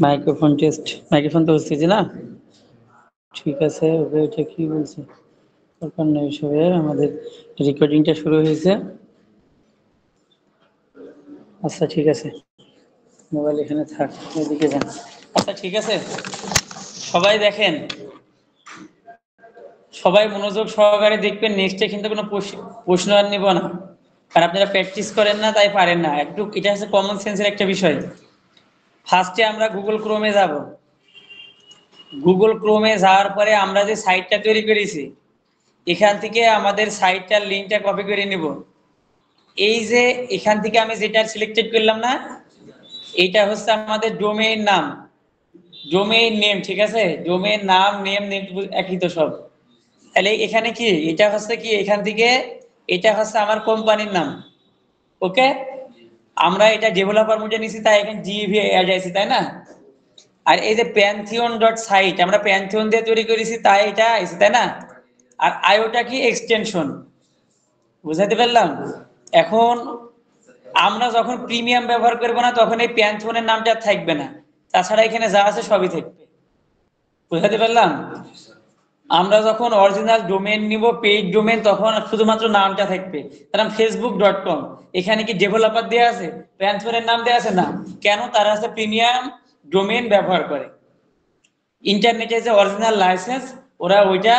Microphone test, microphone তো হচ্ছে যে না, ঠিক আছে। ওকে, এটা কি বলছে? দরকার নেই এসবে, আমাদের রেকর্ডিংটা শুরু হয়েছে। আচ্ছা ঠিক আছে, মোবাইল এখানে থাক, ওইদিকে যান। আচ্ছা ঠিক আছে, সবাই দেখেন, সবাই মনোযোগ সহকারে দেখবেন। নেক্সটে কিন্তু কোনো প্রশ্ন আর নিব না, কারণ আপনারা প্র্যাকটিস করেন না, তাই পারেন না। একটু এটা হচ্ছে কমন সেন্সের একটা বিষয়। ফার্স্টে আমরা গুগল ক্রোমে যাব। গুগল ক্রোমে যাওয়ার পরে আমরা যে সাইটটা তৈরি করেছি, এখান থেকে আমাদের সাইটটার লিঙ্কটা কপি করে নিব। এই যে এখান থেকে আমি যেটা সিলেক্টেড করলাম না, এইটা হচ্ছে আমাদের ডোমেইন নাম, ডোমেইন নেম। ঠিক আছে, ডোমেইন নাম, নেম একই তো সব। তাহলে এখানে কি এটা হচ্ছে কি, এখান থেকে এটা হচ্ছে আমার কোম্পানির নাম। ওকে, আমরা এটা ডেভেলপার মোডে নিছি, তাই এখানে জিভি অ্যাড আছে, তাই না? আর এই যে প্যান্থিয়ন ডট সাইট, আমরা প্যান্থিয়ন দিয়ে তৈরি করেছি, তাই এটা আছে, তাই না? আর আইওটা কি এক্সটেনশন, বুঝাতে পারলাম? এখন আমরা যখন প্রিমিয়াম ব্যবহার করবো না, তখন এই প্যান্থনের নামটা থাকবে না, তাছাড়া এখানে যা আছে সবই থাকবে। বুঝাতে পারলাম? আমরা যখন অরিজিনাল ডোমেন নিব, পেইড ডোমেন, তখন শুধুমাত্র নামটা থাকবে। কারণ facebook.com, এখানে কি ডেভেলপার দেওয়া আছে, প্যান্থনের নাম দেওয়া আছে না? কেন? তারা আছে প্রিমিয়াম ডোমেন ব্যবহার করে। ইন্টারনেটে যে অরিজিনাল লাইসেন্স, ওরা ওইটা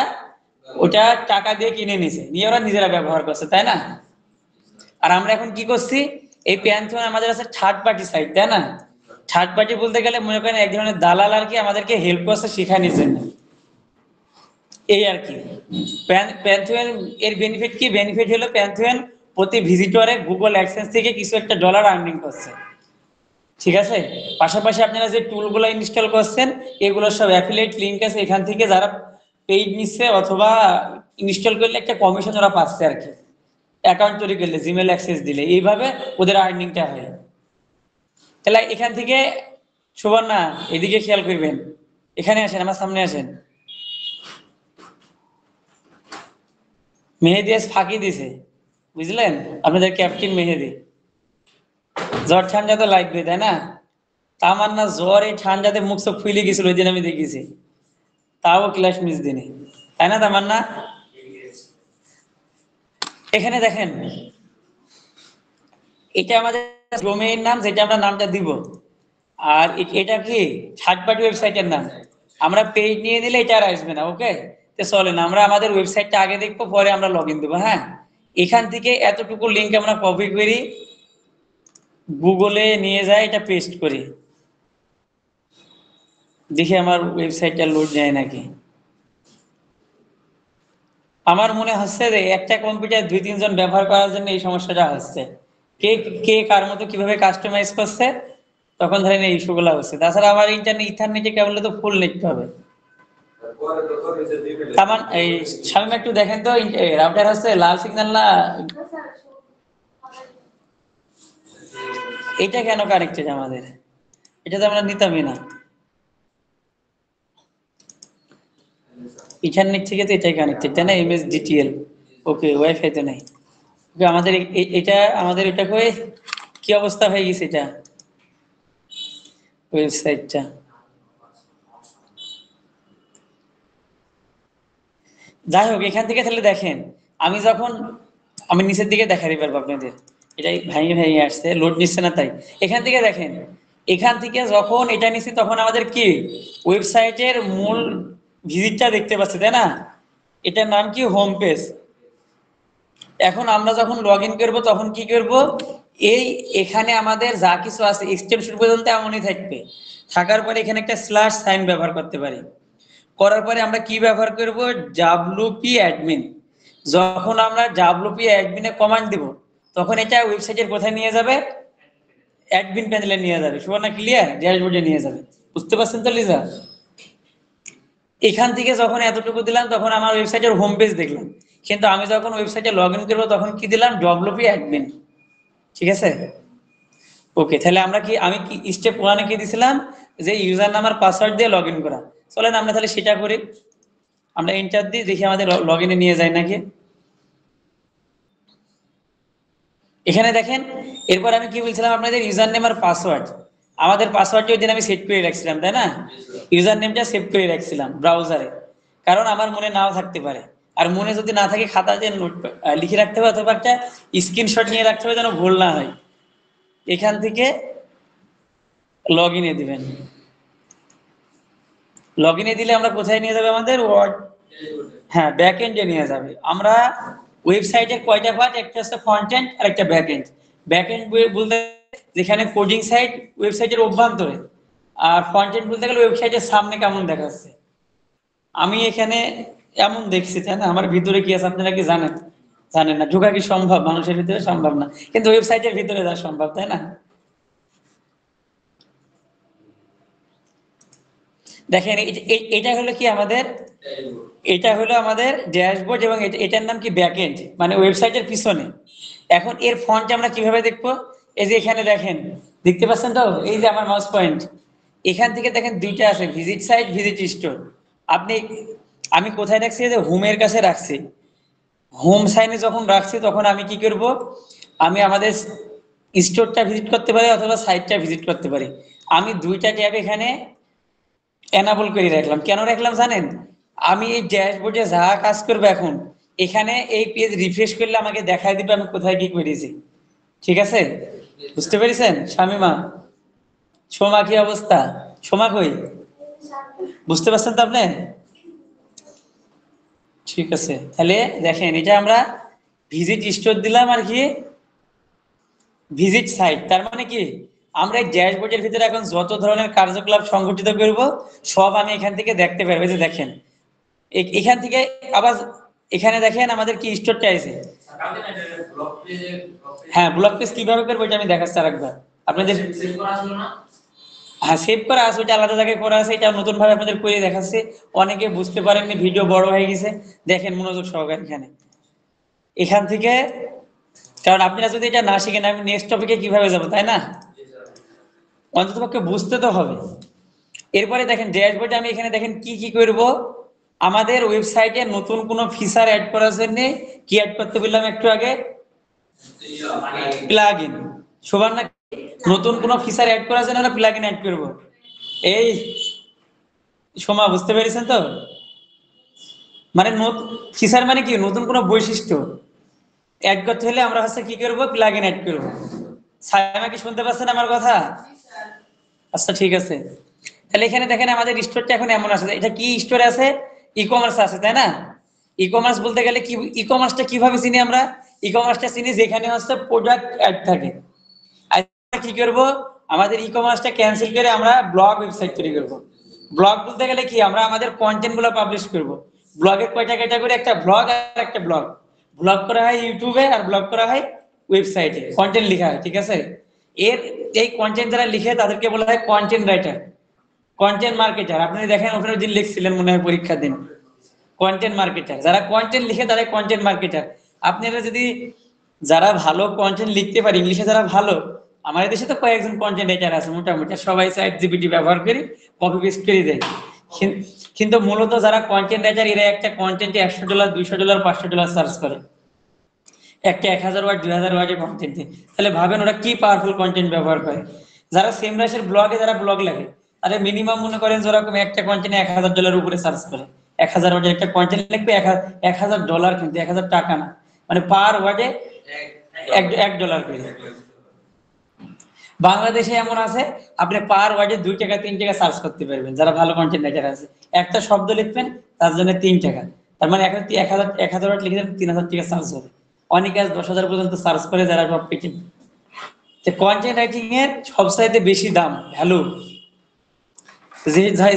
ওটা টাকা দিয়ে কিনে নিছে, নিয়ে ওরা নিজেরা ব্যবহার করছে, তাই না? আর আমরা এখন কি করছি, এই প্যান্থন আমাদের আছে থার্ড পার্টি সাইট, তাই না? থার্ড পার্টি বলতে গেলে মনে করেন এক ধরনের দালাল আর কি, আমাদেরকে হেল্প করছে শেখানোর জন্য, এই আর কি। প্যান্থন এর বেনিফিট কি? বেনিফিট হলো প্যান্থন প্রতি ভিজিটরে গুগল অ্যাডসেন্স থেকে কিছু একটা ডলার আর্নিং করছে। ঠিক আছে, পাশাপাশি আপনারা যে টুলগুলো ইনস্টল করছেন, এগুলো সব অ্যাফিলিয়েট লিংক আছে, এখান থেকে যারা পেইড নিচ্ছে অথবা ইনস্টল করলে একটা কমিশন ওরা পাচ্ছে আর কি, অ্যাকাউন্ট তৈরি করলে, জিমেল অ্যাক্সেস দিলে, এইভাবে ওদের আর্নিংটা হয়। তাহলে এখান থেকে সুবর্ণা, এদিকে খেয়াল করবেন, এখানে আসেন, আমার সামনে আসেন। মেহেদি আজ ফাঁকি দিছে, বুঝলেন? আপনাদের ক্যাপ্টেন মেহেদি। জ্বর ঠান্ডা তো লাগবে, তাই না? আমার না জ্বর, এই ঠান্ডাতে মুখ সব ফুলে গেছিল, ওই দিন আমি দেখেছি, তাও ক্লাস মিস দিনে, তাই না তামার না? এখানে দেখেন, এটা আমাদের ডোমেইন নাম, যেটা আমরা নামটা দিব। আর এটা কি থার্ড পার্টি ওয়েবসাইটের নাম। আমরা পেজ নিয়ে নিলে এটা আর আসবে না। ওকে, তো চলেন আমরা আমাদের ওয়েবসাইটটা আগে দেখবো, পরে আমরা লগ ইন দেবো। হ্যাঁ, এখান থেকে এতটুকু লিঙ্ক আমরা কপি করি, গুগলে নিয়ে যাই, এটা পেস্ট করি, দেখি আমার ওয়েবসাইটটা লোড নেয় নাকি। আমার মনে হচ্ছে যে একটা কম্পিউটার দুই তিনজন ব্যবহার করার জন্য এই সমস্যাটা হচ্ছে। কে কে কার মতো কিভাবে কাস্টমাইজ করছে, তখন ধরেন এই ইস্যুগুলো হচ্ছে। তাছাড়া আমার ইন্টারনেট ইথারনেটে কেবল তো ফুল নেট হবে। তামান এই শামিম একটু দেখেন তো, রাউটার হচ্ছে লাল সিগন্যাল না, এটা কেন কানেক্টেড আমাদের? এটা তো আমরা নিতামই না, ইথারনেট থেকে তো এটাই কানেক্টেড, তাই না? এমএস ডিটিএল। ওকে, ওয়াইফাই তো নেই। ওকে, আমাদের এটা আমাদের এটা হয়ে কি অবস্থা হয়ে গেছে এটা ওয়েবসাইটটা। যাই হোক, এখান থেকে তাহলে দেখেন, আমি যখন আমি নিচের দিকে দেখাতে পারবো আপনাদের, এটাই ভেঙে ভেঙে আসছে, লোড নিচ্ছে না, তাই এখান থেকে দেখেন। এখান থেকে যখন এটা নিচ্ছি, তখন আমাদের কি ওয়েবসাইটের মূল ভিজিটটা দেখতে পাচ্ছি, তাই না? এটার নাম কি, হোম পেজ। এখন আমরা যখন লগ ইন করবো, তখন কি করব, এই এখানে আমাদের যা কিছু আছে এক্সটেনশন পর্যন্ত এমনই থাকবে। থাকার পরে এখানে একটা স্ল্যাশ সাইন ব্যবহার করতে পারি। করার পরে আমরা কি ব্যবহার করব, ডাব্লুপি অ্যাডমিন। যখন আমরা ডাব্লুপি অ্যাডমিনে কমান্ড দিব, তখন এটা ওয়েবসাইটের কোথায় নিয়ে যাবে, অ্যাডমিন প্যানেলে নিয়ে যাবে। সুবর্ণা ক্লিয়ার? ড্যাশবোর্ডে নিয়ে যাবে। বুঝতে পারছেন তো লিজা? এখান থেকে যখন এতটুকু দিলাম, তখন আমার ওয়েবসাইটের হোম পেজ দেখলাম। কিন্তু আমি যখন ওয়েবসাইটে লগ ইন করবো, তখন কি দিলাম, ডব্লুপি অ্যাডমিন। ঠিক আছে, ওকে। তাহলে আমরা কি, আমি কি স্টেপ ওয়ানে কি দিছিলাম, যে ইউজার নাম আর পাসওয়ার্ড দিয়ে লগ ইন করা। চলেন আমরা তাহলে সেটা করি। আমরা এন্টার দিই, দেখি আমাদের লগ ইনে নিয়ে যায় নাকি। এখানে দেখেন, এরপর আমি কি বলছিলাম আপনাদের, ইউজার নেম আর পাসওয়ার্ড। আমাদের পাসওয়ার্ডটা ওই দিন আমি সেট করে রাখছিলাম, তাই না? ইউজার নেমটা সেভ করে রাখছিলাম ব্রাউজারে, কারণ আমার মনে নাও থাকতে পারে। আর মনে যদি না থাকে খাতাতে নোট লিখে রাখতে হবে, অথবা একটা স্ক্রিনশট নিয়ে রাখতে হবে যেন ভুল না হয়। এখান থেকে লগ ইনে দিবেন। লগ ইনে দিলে আমরা কোথায় নিয়ে যাবে? আমাদের ওয়ার্ড, হ্যাঁ, ব্যাক এন্ডে নিয়ে যাবে। আমরা ওয়েবসাইটের কয়টা পার্ট? একটা হচ্ছে ফ্রন্ট এন্ড আর একটা ব্যাক এন্ড। ব্যাক এন্ড বলতে যেখানে কোডিং সাইট ওয়েবসাইটের অভ্যন্তরে, আর ফ্রন্ট এন্ড বলতে গেলে ওয়েবসাইটের সামনে কেমন দেখাচ্ছে। আমি এখানে এমন দেখছি, তাই না? আমার ভিতরে কি আছে আপনারা কি জানেন? জানেন না। ঢোকা কি সম্ভব? মানুষের ভিতরে সম্ভব না, কিন্তু ওয়েবসাইটের ভিতরে যাওয়া সম্ভব, তাই না? দেখেন এটা হলো কি আমাদের, এটা হলো আমাদের ড্যাশবোর্ড, এবং এটার নাম কি ব্যাকএন্ড, মানে ওয়েবসাইটের পিছনে। এখন এর ফন্ট আমরা কিভাবে দেখবো? এই যে এখানে দেখেন, দেখতে পাচ্ছেন তো? এই যে আমার মাউস পয়েন্ট, এখান থেকে দেখেন দুইটা আছে, ভিজিট সাইট, ভিজিট স্টোর। আপনি, আমি কোথায় রাখছি? যে হোমের কাছে রাখছি। হোম সাইনে যখন রাখছি তখন আমি কি করব? আমি আমাদের স্টোরটা ভিজিট করতে পারি অথবা সাইটটা ভিজিট করতে পারি। আমি দুইটা ট্যাব এখানে এনাবল করে রাখলাম। কেন রাখলাম জানেন? আমি এই ড্যাশবোর্ডে যা কাজ করবো এখন, এখানে এই পেজ রিফ্রেশ করলে আমাকে দেখায় দিবে আমি কোথায় কি করেছি। ঠিক আছে? বুঝতে পেরেছেন শামিমা? সোমা কি অবস্থা? সোমা কই? বুঝতে পারছেন তো আপনি? ঠিক আছে, তাহলে দেখেন এটা আমরা ভিজিট স্টোর দিলাম আর কি ভিজিট সাইট। তার মানে কি, আমরা এই ড্যাশবোর্ডের ভিতরে এখন যত ধরনের কার্যকলাপ সংগঠিত করব সব আমি এখান থেকে দেখতে পারবো। এই যে দেখেন, এখান থেকে আবার এখানে দেখেন আমাদের কি স্টোরটা আছে। হ্যাঁ, ব্লক পেজ কিভাবে করবো এটা আমি দেখাচ্ছি আরেকবার আপনাদের। হ্যাঁ, সেভ করা আছে, ওইটা আলাদা জায়গায় করা আছে, এটা নতুন ভাবে আপনাদের করে দেখাচ্ছে। অনেকে বুঝতে পারেননি, ভিডিও বড় হয়ে গেছে। দেখেন মনোযোগ সহকারে এখানে, এখান থেকে, কারণ আপনারা যদি এটা না শিখেন আমি নেক্সট টপিকে কিভাবে যাব, তাই না? অন্ততপক্ষে বুঝতে তো হবে। এরপরে দেখেন ড্যাশবোর্ডে আমি এখানে দেখেন কি কি করব। আমাদের ওয়েবসাইটে নতুন কোনো ফিচার অ্যাড করার জন্য কি অ্যাড করতে বললাম একটু আগে? প্লাগইন। সবার না, নতুন কোনো ফিচার অ্যাড করার জন্য আমরা প্লাগইন অ্যাড করব। এই সমা বুঝতে পেরেছেন তো? মানে ফিচার মানে কি? নতুন কোনো বৈশিষ্ট্য অ্যাড করতে হলে আমরা হচ্ছে কি করব? প্লাগইন অ্যাড করব। সায়মা কি শুনতে পাচ্ছেন আমার কথা? আচ্ছা ঠিক আছে, তাহলে এখানে দেখেন আমাদের স্টোরটা এখন এমন আছে। এটা কি স্টোর আছে? ই কমার্স আছে, তাই না? ই কমার্স বলতে গেলে কি, ই কমার্সটা কিভাবে চিনি আমরা? ই কমার্সটা চিনি যেখানে হচ্ছে প্রোডাক্ট অ্যাড থাকে। আর কি করব? আমাদের ই কমার্সটা ক্যান্সেল করে আমরা ব্লগ ওয়েবসাইট তৈরি করব। ব্লগ বলতে গেলে কি, আমরা আমাদের কন্টেন্ট গুলো পাবলিশ করব। ব্লগের কয়টা ক্যাটাগরি? একটা ব্লগ আর একটা ব্লগ। ব্লগ করা হয় ইউটিউবে আর ব্লগ করা হয় ওয়েবসাইটে, কন্টেন্ট লেখা হয়। ঠিক আছে? এর এই কন্টেন্ট যারা লিখে তাদেরকে বলা হয় কন্টেন্ট রাইটার, কন্টেন্ট মার্কেটার। আপনি দেখেন ওখানে দিন লিখছিলেন মনে হয় পরীক্ষার দিন, কন্টেন্ট মার্কেটার। যারা কন্টেন্ট লিখে তারা কন্টেন্ট মার্কেটার। আপনারা যদি, যারা ভালো কন্টেন্ট লিখতে পারে ইংলিশে, যারা ভালো, আমাদের দেশে তো কয়েকজন কন্টেন্ট রাইটার আছে মোটামুটি, সবাই চ্যাট জিপিটি ব্যবহার করে কপি পেস্ট করে দেয়। কিন্তু মূলত যারা কন্টেন্ট রাইটার এরা একটা কন্টেন্টে $100, $200, $500 চার্জ করে, একটা 1000 ওয়ার্ড 2000 ওয়ার্ডের কন্টেন্টে। তাহলে ভাবেন ওরা কি পাওয়ারফুল কন্টেন্ট ব্যবহার করে। যারা সেম রাশের ব্লগে, যারা ব্লগ লেখে, তারা মিনিমাম মনে করেন যেরকম একটা কন্টেন্টে $1000 উপরে চার্জ করে। 1000 ওয়ার্ডের একটা কন্টেন্ট লিখবে, $1000, কিন্তু 1000 টাকা না, মানে পার ওয়ার্ডে $1 করে। বাংলাদেশে এমন আছে, আপনি পার ওয়ার্ডে $2 $3 চার্জ করতে পারবেন যারা ভালো কন্টেন্ট রাইটার আছে। একটা শব্দ লিখবেন তার জন্য $3। তার মানে এখন 1000 ওয়ার্ড লিখে দেন, $3000 চার্জ হবে। অনেকে আজ 10,000 পর্যন্ত চার্জ করে যারা সব পেটেন। কন্টেন্ট রাইটিং এর সবচাইতে বেশি দাম, ভ্যালু,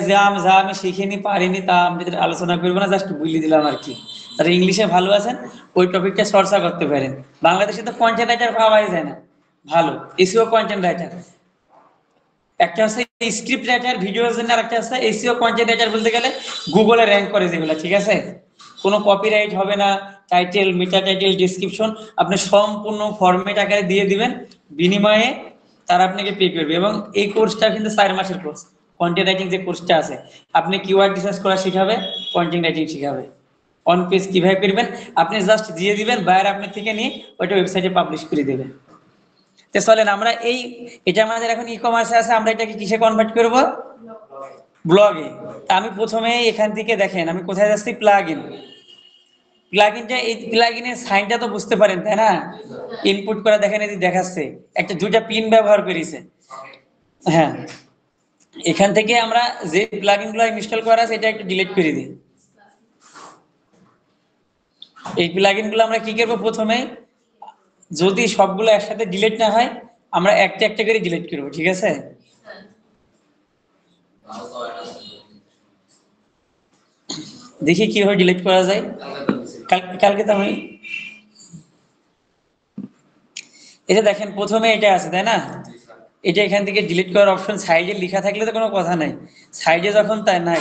যা আমি শিখিনি পারিনি তা আমি আলোচনা করবো না, জাস্ট বুঝিয়ে দিলাম আর কি। যারা ইংলিশে ভালো আছেন ওই টপিকটা চর্চা করতে পারেন। বাংলাদেশে তো কন্টেন্ট রাইটার পাওয়াই যায় না ভালো, এসিও কন্টেন্ট রাইটার। একটা হচ্ছে স্ক্রিপ্ট রাইটার ভিডিওর জন্য, আর একটা হচ্ছে এসইও কন্টেন্ট রাইটার। বলতে গেলে গুগলে র‍্যাঙ্ক করে যেগুলো, ঠিক আছে? কোনো কপিরাইট হবে না, টাইটেল, মেটা টাইটেল, ডেসক্রিপশন আপনি সম্পূর্ণ ফরম্যাট আকারে দিয়ে দিবেন, বিনিময়ে তারা আপনাকে পে করবে। এবং এই কোর্সটা কিন্তু 4 মাসের কোর্স। কন্টেন্ট রাইটিং যে কোর্সটা আছে, আপনি কিওয়ার্ড রিসার্চ করা শিখাবে, কন্টেন্ট রাইটিং শিখাবে, অন পেজ কিভাবে করবেন। আপনি জাস্ট দিয়ে দিবেন, বাইরে আপনার থেকে নিয়ে ওইটা ওয়েবসাইটে পাবলিশ করে দেবেন। তো চলেন আমরা এটা আমাদের এখন ই কমার্সে আছে, আমরা এটাকে কিসে কনভার্ট করব? ব্লগে। আমি প্রথমে এখান থেকে দেখেন আমি কোথায় যাচ্ছি, প্লাগইনটা, এই প্লাগইনের সাইনটা তো বুঝতে পারেন তাই না? ইনপুট করে দেখেন এই যে দেখাচ্ছে একটা দুইটা পিন ব্যবহার করেছে। হ্যাঁ, এখান থেকে আমরা যে প্লাগইনগুলো ইনস্টল করা আছে এটা একটু ডিলিট করে দিই। এই প্লাগইনগুলো আমরা কি করব, প্রথমে যদি সবগুলো একসাথে ডিলিট না হয় আমরা একটা একটা করে ডিলিট করব, ঠিক আছে? দেখি কিভাবে ডিলিট করা যায়। কালকে তো আমি এটা দেখেন প্রথমে এটা আছে তাই না, এটা এখান থেকে ডিলিট করার অপশন সাইডে লেখা থাকলে তো কোনো কথা নাই, সাইডে যখন তাই নাই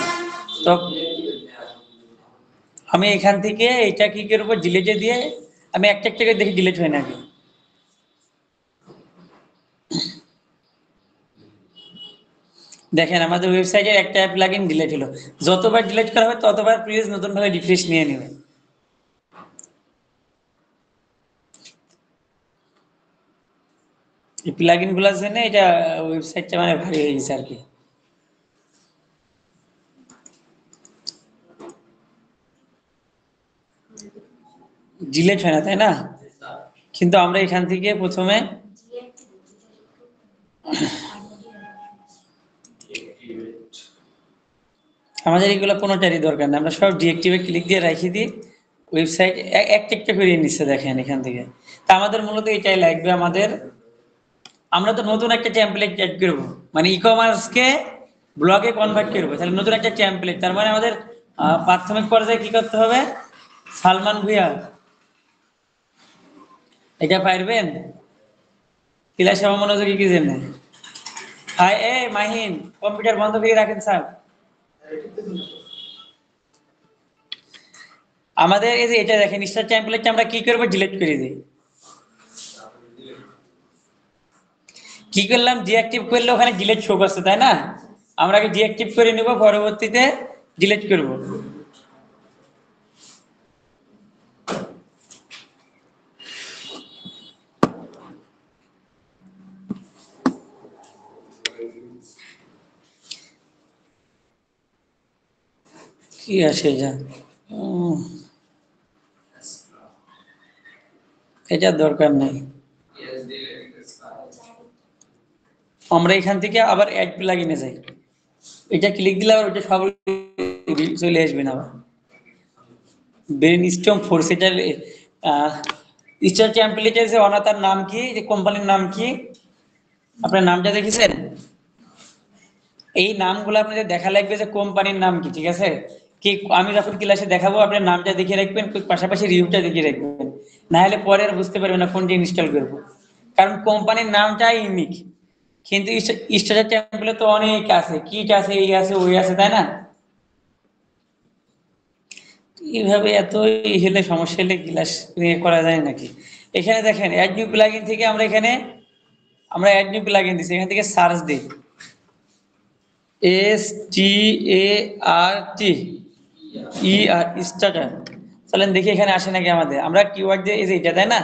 তো আমি এখান থেকে এটা কি করবো, ডিলিটে দিয়ে আমি একটা একটা করে দেখি ডিলিট হয় নাকি। দেখেন আমাদের ওয়েবসাইটের একটা প্লাগইন ডিলিট হলো, যতবার ডিলিট করা হবে ততবার প্লিজ নতুন ভাবে রিফ্রেশ নিয়ে নেবে। এই প্লাগইন গুলোর জন্য এটা ওয়েবসাইটটা মানে ভারী হয়ে গেছে আর কি। ডিলিট হয় না তাই না, কিন্তু আমরা এখান থেকে প্রথমে আমাদের এগুলো কোনোটারই দরকার নেই, আমরা সব ডিএক্টিভে ক্লিক দিয়ে রাখি দিই, ওয়েবসাইট একটা একটা করিয়ে নিচ্ছে দেখেন এখান থেকে। তা আমাদের মূলত এটাই লাগবে আমাদের, আমরা তো নতুন একটা টেমপ্লেট অ্যাড করব, মানে ই কমার্সকে ব্লগে কনভার্ট করবো, তাহলে নতুন একটা টেমপ্লেট, তার মানে আমাদের প্রাথমিক পর্যায়ে কি করতে হবে, সালমান ভুঁইয়া এটা পারবেন? ক্লাসে মনোযোগী কি জন্য? হাই এ মাহিন, কম্পিউটার বন্ধ করে রাখেন স্যার। আমাদের এই যে এটা দেখেন স্টার টেমপ্লেটটা আমরা কি করব, ডিলিট করে দিই। কি করলাম, ডিঅ্যাক্টিভ করলে ওখানে ডিলিট শো করছে তাই না, আমরা আগে ডিঅ্যাক্টিভ করে নিব, পরবর্তীতে ডিলিট করব। কি আছে এটা, এটা দরকার নেই। আমরা এখান থেকে আবার অ্যাড প্লাগইনে যাই, এটা ক্লিক দিলে আবার ওটা সব চলে আসবে না। আবার ব্রেন স্টর্ম ফোর্স, এটা স্টার টেমপ্লেটের যে অনাতার নাম কি, যে কোম্পানির নাম কি, আপনার নামটা দেখেছেন? এই নামগুলো আপনাদের দেখা লাগবে যে কোম্পানির নাম কি, ঠিক আছে? কি আমি যখন ক্লাসে দেখাবো আপনার নামটা দেখে রাখবেন, পাশাপাশি রিভিউটা দেখে রাখবেন, না হলে পরে আর বুঝতে পারবেন না কোনটি ইনস্টল করবো, কারণ কোম্পানির নামটাই ইউনিক। কিন্তু স্টার টেমপ্লেট তো অনেক আছে, কিট আছে, এই আছে ওই আছে তাই না, এইভাবে এত হলে সমস্যা হলে ক্লাস করা যায় নাকি? এখানে দেখেন অ্যাড নিউ প্লাগইন থেকে আমরা অ্যাড নিউ প্লাগইন দিচ্ছি, এখান থেকে সার্চ দিই START স্টার্টার, চলেন দেখি এখানে আসে নাকি আমাদের, আমরা কিওয়ার্ড দিয়ে এই যে এটা তাই না,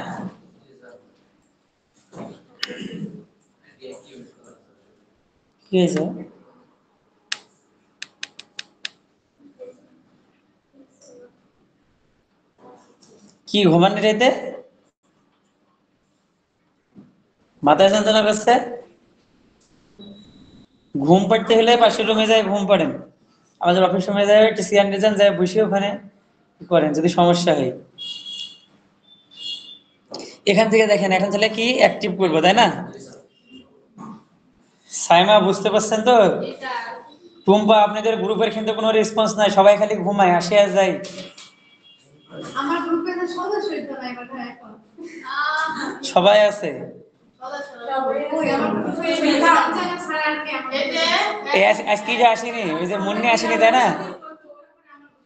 কি হয়েছে, কি ঘুমানি রেতে মাথায় যন্ত্রণা করছে? ঘুম পাড়তে হলে পাশের রুমে যায় ঘুম পাড়েন, আমাদের অফিস রুমে যায় একটা চেয়ার নিয়ে যান, যায় বসে ওখানে করেন যদি সমস্যা হয়। এখান থেকে দেখেন এখন তাহলে কি অ্যাক্টিভ করবো তাই না, সাইমা বুঝতে পারছেন তো? টুম্পা আপনাদের গ্রুপের কিন্তু কোনো রেসপন্স নাই, সবাই খালি ঘুমায়, আসে আর যায়। আমার গ্রুপে তো সদস্যই তো নাই কথা এখন, সবাই আছে। আজকে যে আসেনি, ওই যে মুন্নি আসেনি তাই না,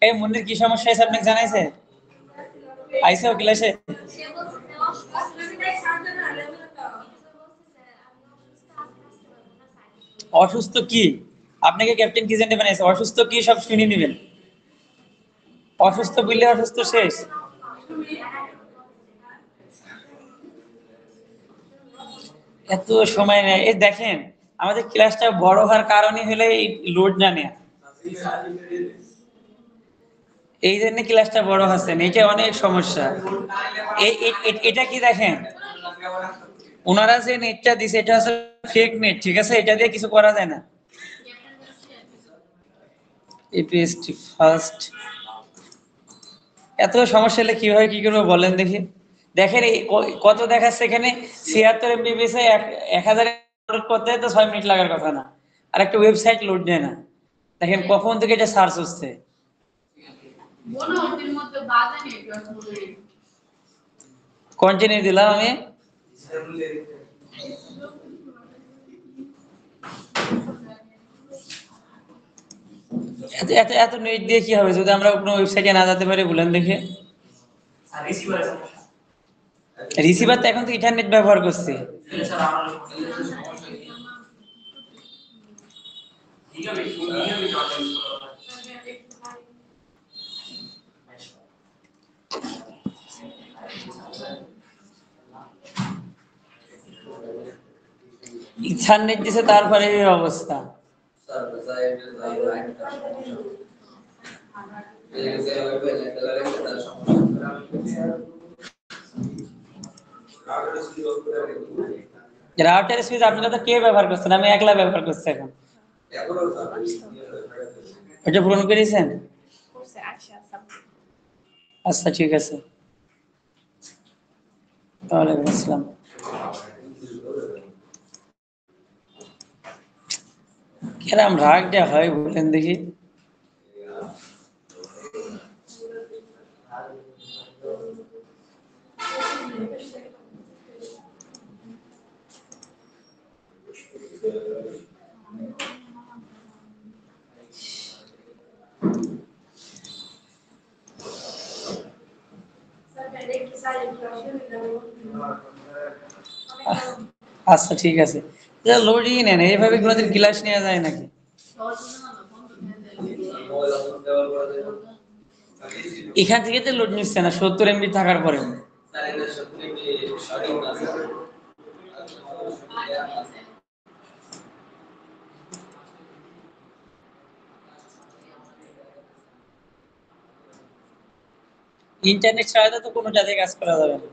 এই মুন্নির কি সমস্যা হয়েছে আপনাকে জানাইছে? আইসে ও ক্লাসে? অসুস্থ কি, আপনাকে ক্যাপ্টেন কি জন্য বানাইছে, অসুস্থ কি সব শুনে নেবেন, অসুস্থ বললে অসুস্থ শেষ। এত সময় নেয়। এই দেখেন আমাদের ক্লাসটা বড় হওয়ার কারণই হলো এই লোড না নেয়া। এই জন্য ক্লাসটা বড় হচ্ছে না, এটা অনেক সমস্যা। এটা কি দেখেন, ওনারা যে নেটটা দিছে এটা হচ্ছে ফেক নেট, ঠিক আছে, এটা দিয়ে কিছু করা যায় না। এপিএসটি ফার্স্ট এত সমস্যা হলে কিভাবে কি করবো বলেন দেখি। দেখেন এই কত দেখাচ্ছে এখানে 76 এমবিপিএস এ 1000 লোড করতে তো 6 মিনিট লাগার কথা না, আর একটা ওয়েবসাইট লোড নেয় না। দেখেন কখন থেকে এটা সার্চ হচ্ছে। কন্টিনিউ দিলাম আমি। এত এত নেট দিয়ে কি হবে যদি আমরা কোনো ওয়েবসাইটে না যেতে পারি বলেন দেখি। রিসিভার তো এখন তো ইন্টারনেট ব্যবহার করছে। ইন্টারনেট দিছে তারপরে এই অবস্থা। রাউটার সুইচ আপনারা তো কে ব্যবহার করছেন? আমি একলা ব্যবহার করছি এখন। এটা পূরণ করেছেন? আচ্ছা ঠিক আছে। ওয়ালাইকুম আসসালাম। কিরম রাগ দেয়া হয় বলেন দেখি। আচ্ছা ঠিক আছে, লোডই নেন, এইভাবে কোনোদিন ক্লাস নেওয়া যায় নাকি? এখান থেকে তো লোড নিচ্ছে না 70 এমবি থাকার পরে। ইন্টারনেট ছাড়া তো কোনোটাতে কাজ করা যাবে না।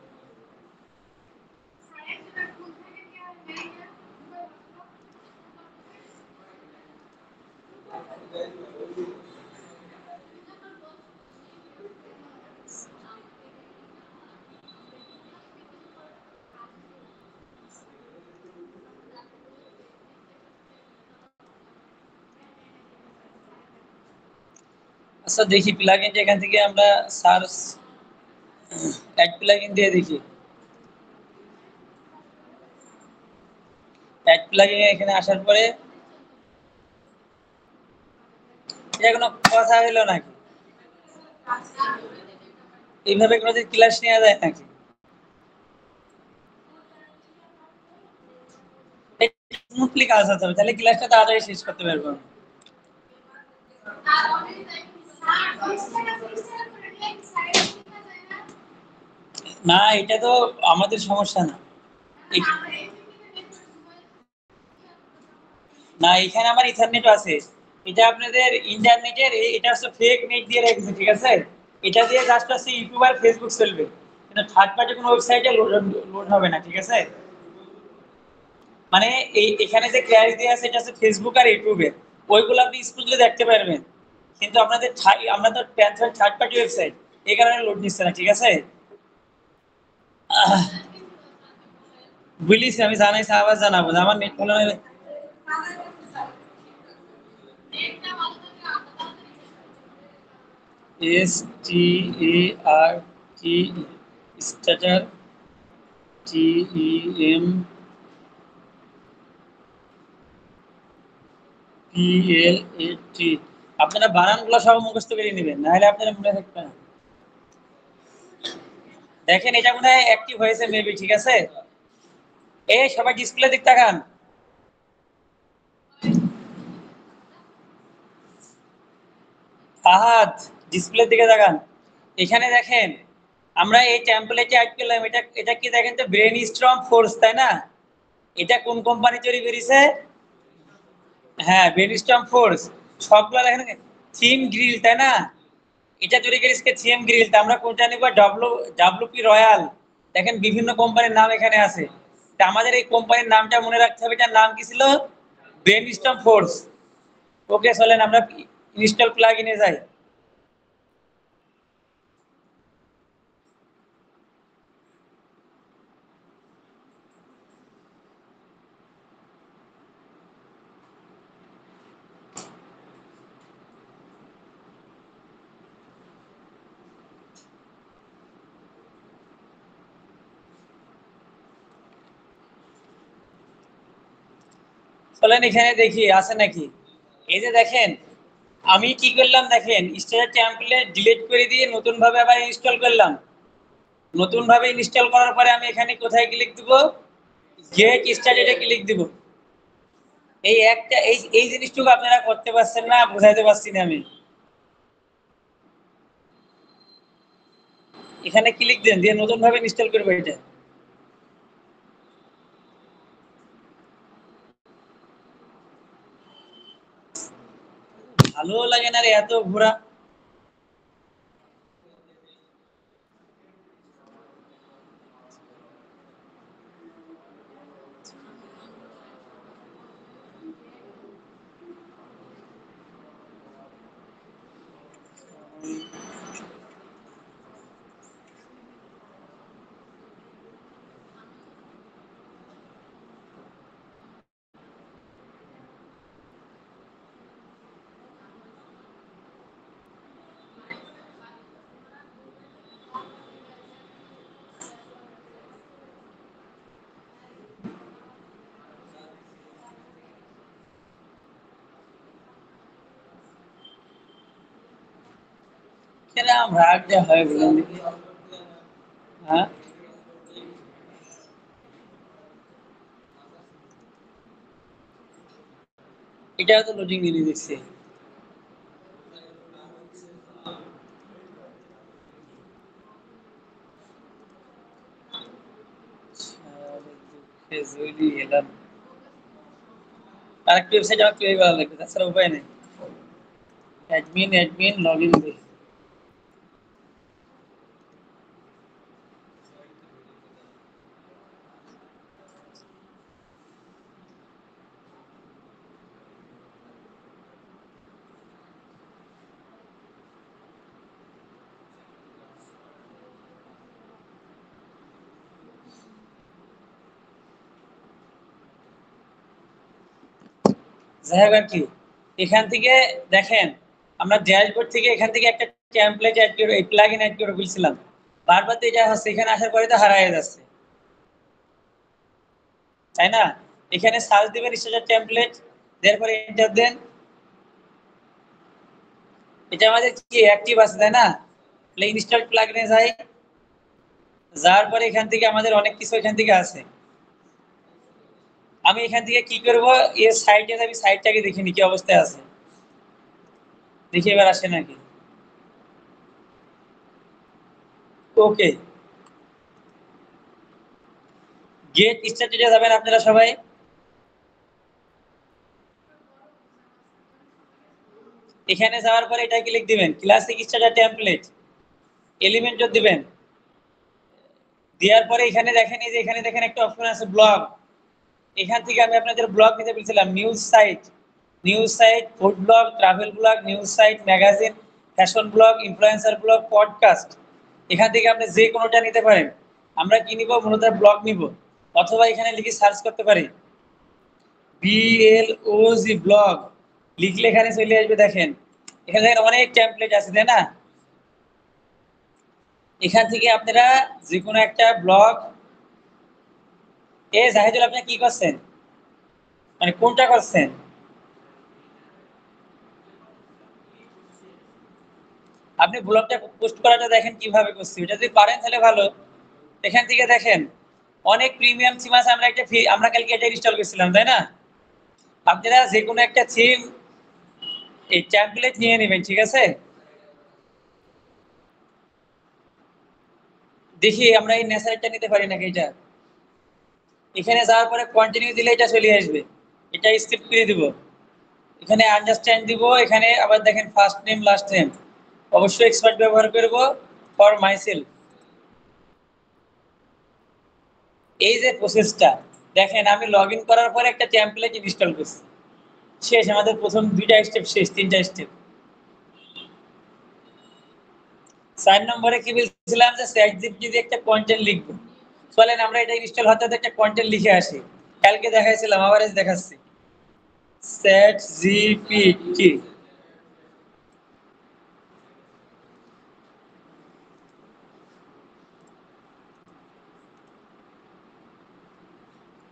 আচ্ছা দেখি প্লাগইন এখান থেকে আমরা সার্চ অ্যাড প্লাগইন দিয়ে দেখি। অ্যাড প্লাগইন এখানে আসার পরে এটা কোনো কথা হলো নাকি? এইভাবে কোনোদিন ক্লাস নেওয়া যায় নাকি? স্মুথলি কাজ হতে হবে, তাহলে ক্লাসটা তাড়াতাড়ি শেষ করতে পারবো। না এটা তো আমাদের সমস্যা না। না এখানে আমার ইথারনেট আছে, এটা আপনাদের ইন্টারনেটের এটা হচ্ছে ফেক নেট দিয়ে রেখেছে, ঠিক আছে। এটা দিয়ে জাস্ট আছে ইউটিউব আর ফেসবুক চলবে, কিন্তু থার্ড পার্টি কোনো ওয়েবসাইটে লোড হবে না, ঠিক আছে। মানে এই এখানে যে ক্লাস দেওয়া আছে এটা হচ্ছে ফেসবুক আর ইউটিউবে, ওইগুলো আপনি স্মুথলি দেখতে পারবেন। কিন্তু আপনাদের আমরা তো থার্ড পার্টি ওয়েবসাইট, এই কারণে লোড নিচ্ছে না, ঠিক আছে। বুঝলিস, আমি জানাইছি আবার জানাবো যে আমার নেট ভালো হলে। START starter TEMPLAT। আপনারা বানানগুলো সব মুখস্থ করে নেবেন, নাহলে আপনারা মনে থাকবে না। দেখেন এটা মনে হয় অ্যাক্টিভ হয়েছে মেবি, ঠিক আছে। এই সবাই ডিসপ্লে দিক তাকান। ফাহাদ, ডিসপ্লে দিকে তাকান। এখানে দেখেন আমরা এই টেমপ্লেটে অ্যাড করলাম, এটা এটা কি দেখেন তো ব্রেন স্ট্রম ফোর্স, তাই না? এটা কোন কোম্পানি তৈরি করেছে? হ্যাঁ, ব্রেনস্টর্ম ফোর্স। সবগুলো দেখেন থিম গ্রিল, তাই না? এটা তৈরি করেছে থিম গ্রিল। তা আমরা কোনটা নিব? WP royal. দেখেন বিভিন্ন কোম্পানির নাম এখানে আছে। তা আমাদের এই কোম্পানির নামটা মনে রাখতে হবে। এটার নাম কি ছিল? Brainstorm force. ওকে, চলেন আমরা ইনস্টল প্লাগইনে যাই। চলেন এখানে দেখি আছে নাকি। এই যে দেখেন, আমি কি করলাম দেখেন, স্টার টেমপ্লেট ডিলিট করে দিয়ে নতুন ভাবে আবার ইনস্টল করলাম। নতুন ভাবে ইনস্টল করার পরে আমি এখানে কোথায় ক্লিক দিব? গেট স্টার্টেডে ক্লিক দিব। এই একটা এই জিনিসটুকু আপনারা করতে পারছেন না, বুঝাইতে পারছি না আমি। এখানে ক্লিক দেন, দিয়ে নতুন ভাবে ইনস্টল করবো এটা। ভালো লাগে না রে এত ঘোরা। কিরম রাগ যে হয় বলেন দেখি। হ্যাঁ, এটাও তো লোডিং নিয়ে দিচ্ছে। এলাম আরেকটা ওয়েবসাইট আমার তৈরি করা লাগবে, তাছাড়া উপায় নেই। অ্যাডমিন লগ ইন দিই। যাই হোক আর কি, এখান থেকে দেখেন আমরা ড্যাশবোর্ড থেকে এখান থেকে একটা টেমপ্লেট অ্যাড করে এই প্লাগইন অ্যাড করে বলছিলাম। বারবার তো এটা হচ্ছে, এখানে আসার পরে তো হারায় যাচ্ছে, তাই না? এখানে সার্চ দিবেন স্ট্যাটাস টেমপ্লেট, তারপরে এন্টার দেন। এটা আমাদের কি অ্যাক্টিভ আছে, তাই না? তাহলে ইনস্টল প্লাগইনে যাই। যাওয়ার পরে এখান থেকে আমাদের অনেক কিছু এখান থেকে আছে। আমি এখান থেকে কি করব, এর সাইটে যাবি, সাইটটাকে দেখিনি কি অবস্থায় আছে, দেখি এবার আসে নাকি। ওকে, গেট স্টার্টেডে যাবেন আপনারা সবাই। এখানে যাওয়ার পরে এটা ক্লিক দিবেন, ক্লাসিক স্টার্টার টেমপ্লেট, এলিমেন্টর দিবেন। দেওয়ার পরে এখানে দেখেন, এই যে এখানে দেখেন একটা অপশন আছে ব্লগ। এখান থেকে আমি আপনাদের ব্লগ নিতে বলছিলাম, news site, food blog, travel blog, news site, magazine, fashion blog, influencer blog, podcast. এখান থেকে আপনি যে কোনোটা নিতে পারেন। আমরা কি নিব? মূলত ব্লগ নিব। অথবা এখানে লিখে সার্চ করতে পারি BLOG ব্লগ, লিখলে এখানে চলে আসবে। দেখেন এখানে দেখেন অনেক টেমপ্লেট আছে, তাই না? এখান থেকে আপনারা যে কোনো একটা ব্লগ। জাহিদুল, আপনি কি করছেন? মানে কোনটা করছেন? আপনি ব্লগটা পোস্ট করাটা দেখেন কিভাবে করছি, এটা যদি পারেন তাহলে ভালো। এখান থেকে দেখেন অনেক প্রিমিয়াম থিম আছে। আমরা একটা ফ্রি, আমরা কালকে এটা ইনস্টল করেছিলাম, তাই না? আপনারা যে কোনো একটা থিম এই টেমপ্লেট নিয়ে নেবেন, ঠিক আছে? দেখি আমরা এই ন্যাচারালটা নিতে পারি নাকি। এটা এখানে যাওয়ার পরে কন্টিনিউ দিলে এটা চলে আসবে, এটা স্কিপ করে দিব। এখানে আন্ডারস্ট্যান্ড দিব, এখানে আবার দেখেন ফার্স্ট নেম লাস্ট নেম অবশ্যই এক্সপার্ট ব্যবহার করব ফর মাইসেলফ। এই যে প্রসেসটা দেখেন, আমি লগ ইন করার পরে একটা টেমপ্লেট ইনস্টল করছি, শেষ আমাদের প্রথম 2টা স্টেপ শেষ, 3টা স্টেপ। 4 নম্বরে কি বলছিলাম যে চ্যাটজিপিটি দিয়ে একটা কন্টেন্ট লিখবো। চলেন আমরা এটা ইনস্টল হতে হতে একটা কন্টেন্ট লিখে আসি। কালকে দেখাইছিলাম, আবার আজ দেখাচ্ছি। চ্যাটজিপিটি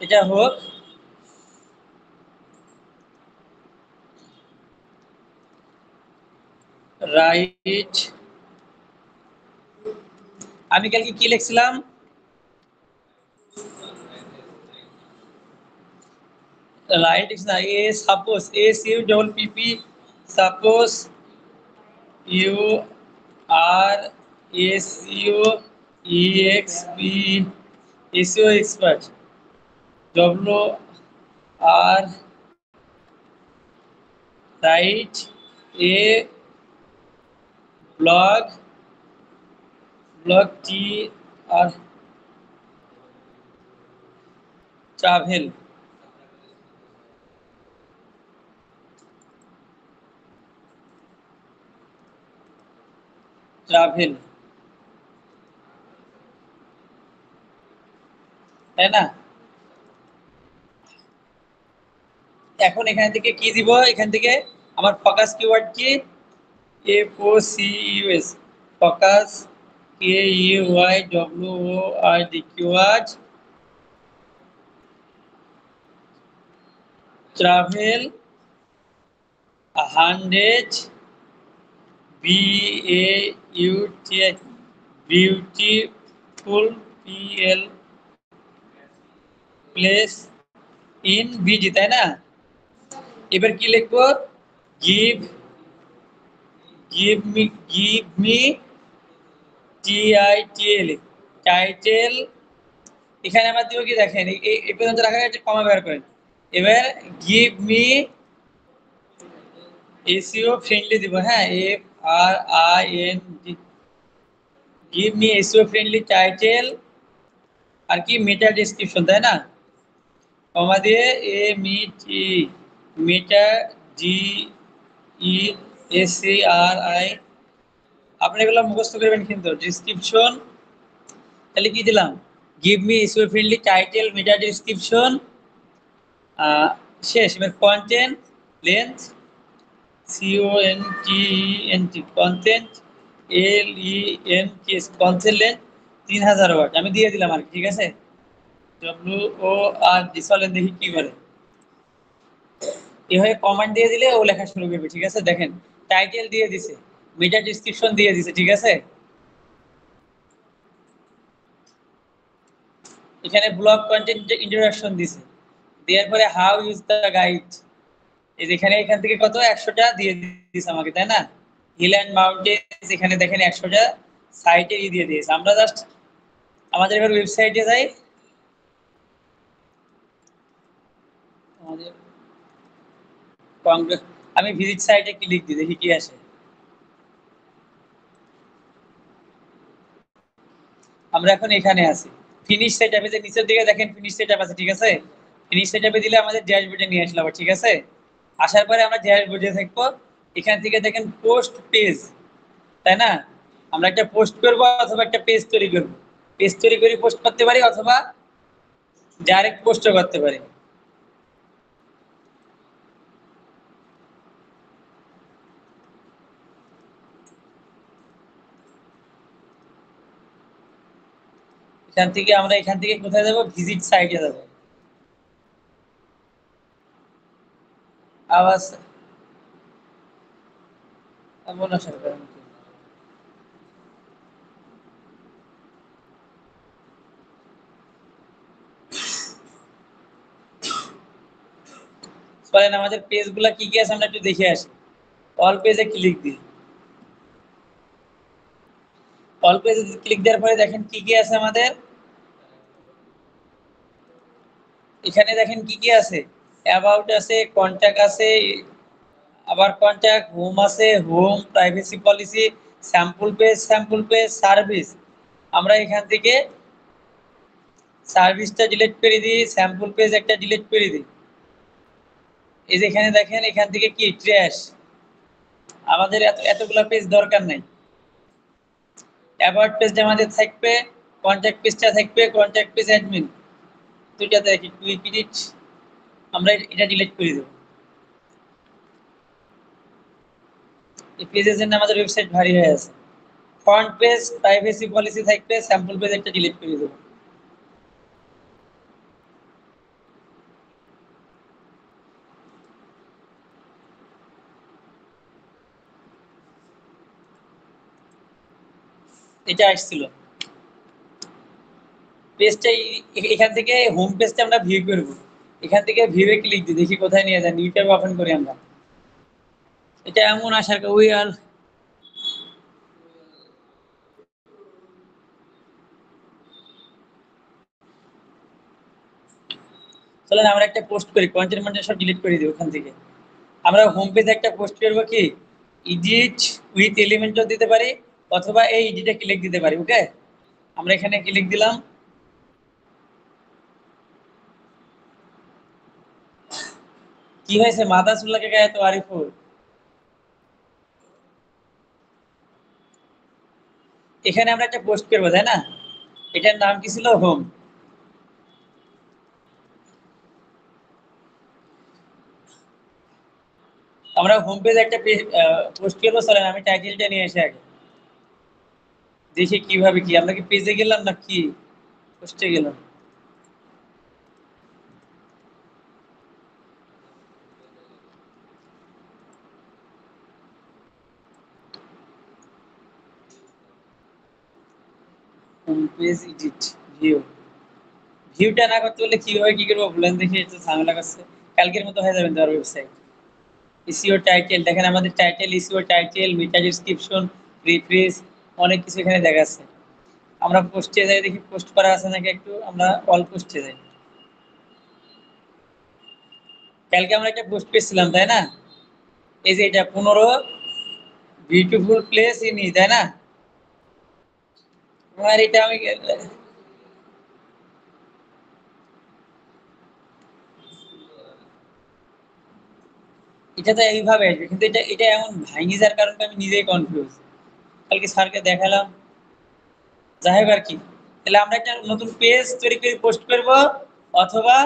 এটা হোক। রাইট, আমি কালকে কি লিখছিলাম, রাইট না, a suppose, S U double P, suppose you are S U E X P, SEO expert, W R write a blog, blog T R travel, travel, তাই না? এখন এখান থেকে কি দিব, এখান থেকে আমার ফোকাস কিওয়ার্ড কি, F O C U S, focus, K U Y W O R D keyword, travel 100, B A U T, beautiful, P L, place in busy, তাই না? এবার কি লিখবো, give, give me T I T L, title. এখানে আমার দিব কি দেখেন, এই পর্যন্ত রাখা একটা কমা বের করেন। এবার গিভ মি এসইও ফ্রেন্ডলি দিব, হ্যাঁ, F R I N G, give me SEO friendly title আর কি মেটা ডেসক্রিপশন, তাই না? কমা দিয়ে A T, meta G E S C R I, আপনি এগুলো মুখস্থ করবেন কিন্তু। ডেসক্রিপশন, তাহলে কি দিলাম, give me SEO friendly title meta description, শেষ। এবার content length, CONTENT, content LENT, content length 3000 word আমি দিয়ে দিলাম আর কি, ঠিক আছে। WORD, চলেন দেখি কি করে। এভাবে কমান্ড দিয়ে দিলে ও লেখা শুরু করবে, ঠিক আছে। দেখেন টাইটেল দিয়ে দিছে, মেটা ডেসক্রিপশন দিয়ে দিছে, ঠিক আছে। এখানে ব্লগ কন্টেন্ট ইন্ট্রোডাকশন দিছে, দেওয়ার পরে হাউ ইউজ দ্য গাইড, এই যেখানে এখান থেকে কত 100টা দিয়ে দিয়েছে আমাকে, তাই না। হিল অ্যান্ড মাউন্টেন্স, এখানে দেখেন 100টা সাইটে দিয়ে দিয়েছে। আমরা জাস্ট আমাদের এবার ওয়েবসাইটে যাই, আমাদের আমি ভিজিট সাইটে ক্লিক দিই, দেখি কি আসে। আমরা এখন এখানে আছি, ফিনিশ সেটআপে, যে নিচের দিকে দেখেন ফিনিশ সেটআপ আছে, ঠিক আছে। ফিনিশ সেটআপে দিলে আমাদের ড্যাশবোর্ডে নিয়ে আসলো আবার, ঠিক আছে। আসার পরে আমরা ড্যাশবোর্ডে থাকবো, এখান থেকে দেখেন পোস্ট পেজ, তাই না। আমরা একটা পোস্ট করব অথবা একটা পেজ তৈরি করব, পেজ তৈরি করে পোস্ট করতে পারি অথবা ডাইরেক্ট পোস্টও করতে পারি। এখান থেকে কোথায় যাব, ভিজিট সাইটে যাব। আওয়াজ এমন আসার কারণ কি? চলেন আমাদের পেজগুলো কি কি আছে আমরা একটু দেখে আসি। অল পেজে ক্লিক দিই, অল পেজে ক্লিক দেওয়ার পরে দেখেন কি কি আছে আমাদের। এখানে দেখেন কি কি আছে, অ্যাবাউট আছে, কন্ট্যাক্ট আছে, আবার কন্ট্যাক্ট, হোম আছে, home, privacy policy, sample page, service. আমরা এখান থেকে সার্ভিসটা ডিলিট করে দিই, স্যাম্পল পেজ একটা ডিলিট করে দিই। এই যে এখানে দেখেন, এখান থেকে কি ট্র্যাশ, আমাদের এতগুলা পেজ দরকার নাই। অ্যাবাউট পেজটা আমাদের থাকবে, কন্ট্যাক্ট পেজটা থাকবে, কন্ট্যাক্ট পেজ অ্যাডমিন দুইটা দেখি কুইক এডিট, আমরা এটা ডিলিট করে দেব। এই পেজের জন্য আমাদের ওয়েবসাইট ভারী হয়ে আছে। ফ্রন্ট পেজ, প্রাইভেসি পলিসি থাকবে, স্যাম্পল পেজ একটা ডিলিট করে দেব। এটা আসছিল পেজটা, এখান থেকে হোম পেজটা আমরা ভিউ করব। এখান থেকে ভিউয়ে ক্লিক দিই, দেখি কোথায় নিয়ে যায়, নিউ ট্যাব ওপেন করি আমরা। এটা এমন আসার ওই আর চলেন আমরা একটা পোস্ট করি, কন্টেন্ট সব ডিলিট করে দিই ওখান থেকে। আমরা হোম পেজে একটা পোস্ট করবো কি, এডিট উইথ এলিমেন্টও দিতে পারি, অথবা এই এডিটে ক্লিক দিতে পারি। ওকে, আমরা এখানে ক্লিক দিলাম। কি হয়েছে, মাথা চুলকে গায়ে তো আরিফুল। এখানে আমরা একটা পোস্ট করবো, তাই না? এটার নাম কি ছিল, হোম। আমরা হোম পেজে একটা পোস্ট করবো, চলেন আমি টাইটেলটা নিয়ে এসে আগে দেখি কিভাবে কি, আমরা কি পেজে গেলাম না কি পোস্টে গেলাম। Home page edit, view. ভিউটা না করতে বললে কিভাবে কি করবো বলেন দেখি, একটু ঝামেলা করছে। কালকের মতো হয়ে যাবে তোমার ওয়েবসাইট। ইসিও টাইটেল দেখেন, আমাদের title, SEO title, meta description, refresh, অনেক কিছু এখানে দেখাচ্ছে। আমরা পোস্টে যাই দেখি পোস্ট করা আছে নাকি, একটু আমরা অল পোস্টে যাই। কালকে আমরা একটা পোস্ট পেয়েছিলাম, তাই না? এই যে এটা 15 বিউটিফুল প্লেস ইন, তাই না? আর এটা আমি এটা তো এইভাবে আসবে, কিন্তু এটা এটা এমন ভাঙি যার কারণে আমি নিজেই কনফিউজ। কালকে স্যারকে দেখালাম, যাই হোক আর কি। তাহলে আমরা একটা নতুন পেজ তৈরি করে পোস্ট করব, অথবা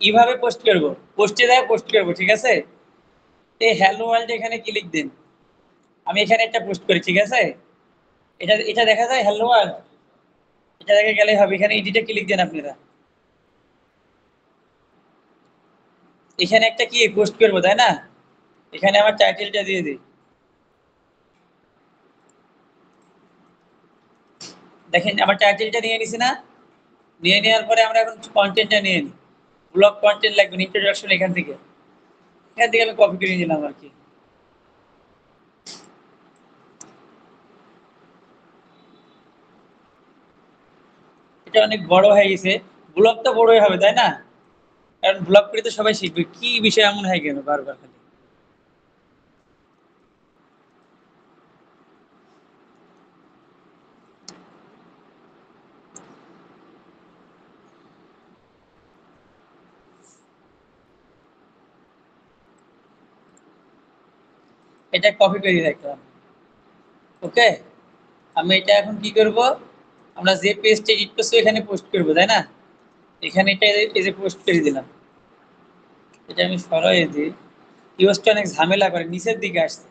এইভাবে পোস্ট করব, পোস্টে যায় পোস্ট করব, ঠিক আছে? এই হ্যালো ওয়ার্ল্ড এখানে ক্লিক দিন, আমি এখানে একটা পোস্ট করি, ঠিক আছে? এটা এটা দেখা যায় হ্যালো ওয়ার্ল্ড, এটা দেখে গেলেই হবে। এখানে এডিটে ক্লিক দেন আপনারা, এখানে একটা কি পোস্ট করবো, তাই না? এখানে আমার টাইটেলটা দিয়ে দিই। দেখেন আমার টাইটেলটা নিয়ে নিছি না? নিয়ে নেওয়ার পরে আমরা এখন কন্টেন্টটা নিয়ে নিই। ব্লগ কন্টেন্ট লাগবে, ইন্ট্রোডাকশন এখান থেকে আমি কপি করে নিলাম আর কি। এটা অনেক বড় হয়ে গেছে, ব্লগ তো বড়ই হবে, তাই না? কারণ ব্লগ করে তো সবাই শিখবে, কি বিষয় এমন হয় কেন বারবার খালি। এটা কপি করে রাখলাম। ওকে, আমি এটা এখন কি করব, আমরা যে পেজটা এডিট করছি এখানে পোস্ট করব, তাই না? এখানে এটা এই যে পোস্ট করে দিলাম। এটা আমি সরাই দিই, ইউজটা অনেক ঝামেলা করে, নিচের দিকে আসছে,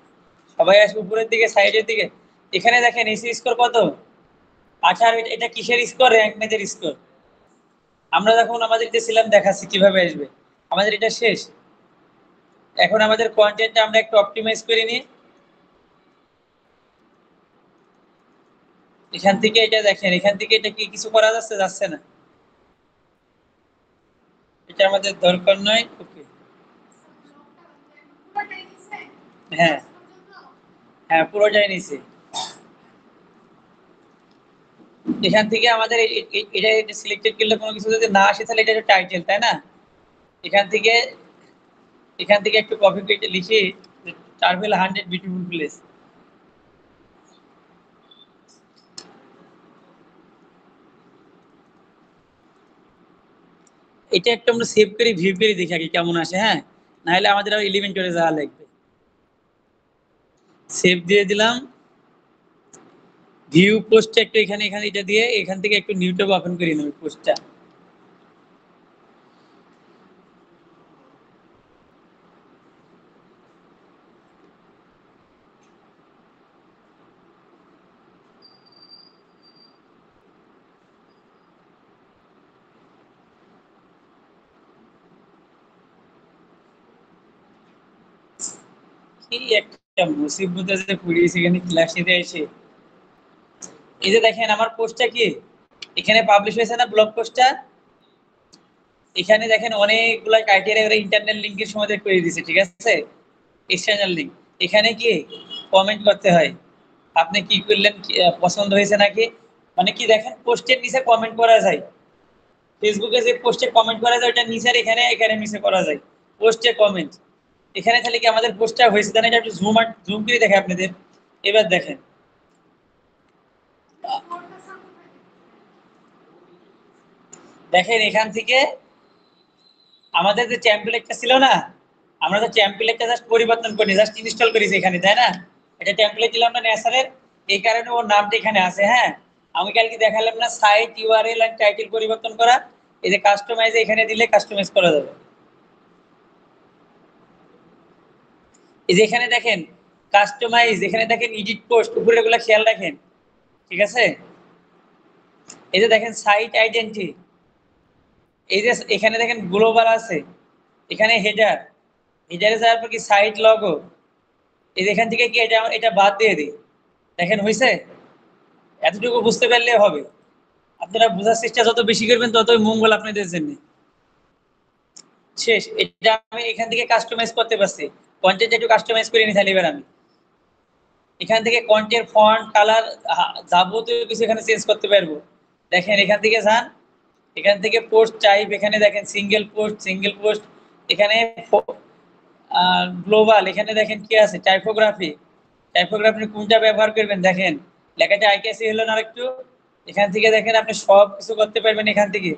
সবাই আসবে উপরের দিকে, সাইডের দিকে। এখানে দেখেন এসি স্কোর কত, 18। এটা কিসের স্কোর, র্যাঙ্ক ম্যাচের স্কোর। আমরা যখন আমাদের যে ছিলাম দেখাচ্ছি কিভাবে আসবে, আমাদের এটা শেষ। এখন আমাদের কন্টেন্টটা আমরা একটু অপটিমাইজ করে নিই। এখান থেকে এটা দেখেন, এখান থেকে এটা কি কিছু করা যাচ্ছে, যাচ্ছে না। এটা আমাদের দরকার নয়। ওকে, হ্যাঁ, হ্যাঁ পুরোটাই নিছি। এখান থেকে আমাদের এটা সিলেক্টেড করলে কোনো কিছু যদি না আসে তাহলে এটা টাইটেল, তাই না? এখান থেকে একটু কপি কেটে লিখি ট্রাভেল 100 বিউটিফুল প্লেস। এটা একটু আমরা সেভ করে ভিউ করে দেখি আগে কেমন আসে, হ্যাঁ, না হলে আমাদের আবার এলিমেন্টরে যাওয়া লাগবে। সেভ দিয়ে দিলাম। ভিউ পোস্টটা একটু এখানে এটা দিয়ে এখান থেকে একটু নিউ ট্যাব ওপেন করে নেব পোস্টটা। কি একটা মুসিবতে যে পড়িয়েছি এখানে ক্লাস নিতে এসে। এই যে দেখেন আমার পোস্টটা কি এখানে পাবলিশ হয়েছে না, ব্লগ পোস্টটা। এখানে দেখেন অনেকগুলা ক্রাইটেরিয়া করে ইন্টারনাল লিংকের সময় করে দিয়েছে, ঠিক আছে, এক্সটার্নাল লিংক। এখানে কি কমেন্ট করতে হয়, আপনি কি করলেন, পছন্দ হয়েছে নাকি, মানে কি দেখেন পোস্টের নিচে কমেন্ট করা যায়। ফেসবুকে যে পোস্টে কমেন্ট করা যায় ওটা নিচে আর এখানে নিচে করা যায় পোস্টে কমেন্ট। এখানে তাহলে কি আমাদের পোস্টটা হয়েছে জানেন, এটা একটু জুম করে দেখে আপনাদের। এবার দেখেন, দেখেন এখান থেকে আমাদের যে টেমপ্লেটটা ছিল না, আমরা তো টেমপ্লেটটা জাস্ট পরিবর্তন করি, জাস্ট ইনস্টল করেছি এখানে, তাই না? এটা টেমপ্লেট দিলাম না নেসারের, এই কারণে ওর নামটা এখানে আছে, হ্যাঁ। আমি কালকে দেখালাম না সাইট ইউআরএল এন্ড টাইটেল পরিবর্তন করা, এই যে কাস্টমাইজ এখানে দিলে কাস্টমাইজ করা যাবে। এই যে এখানে দেখেন কাস্টমাইজ, এখানে দেখেন এডিট পোস্ট, উপরে এগুলো খেয়াল রাখেন, ঠিক আছে। এই যে দেখেন সাইট আইডেন্টি, এই যে এখানে দেখেন গ্লোবাল আছে, এখানে হেডার, হেডারে যাওয়ার পর কি সাইট লগো, এই যে এখান থেকে কি এটা বাদ দিয়ে দিই। দেখেন হয়েছে, এতটুকু বুঝতে পারলে হবে। আপনারা বোঝার চেষ্টা যত বেশি করবেন ততই মঙ্গল আপনাদের জন্য। শেষ, এটা আমি এখান থেকে কাস্টমাইজ করতে পারছি, কন্টেন্ট একটু কাস্টমাইজ করে নিতে এবার আমি এখান থেকে কন্টেন্ট ফন্ট কালার যাবতীয় কিছু এখানে চেঞ্জ করতে পারবো। দেখেন এখান থেকে যান, এখান থেকে পোস্ট টাইপ, এখানে দেখেন সিঙ্গেল পোস্ট, এখানে গ্লোবাল, এখানে দেখেন কি আছে টাইপোগ্রাফি কোনটা ব্যবহার করবেন, দেখেন লেখাটা আইকেসি হলো না একটু। এখান থেকে দেখেন আপনি সব কিছু করতে পারবেন এখান থেকে।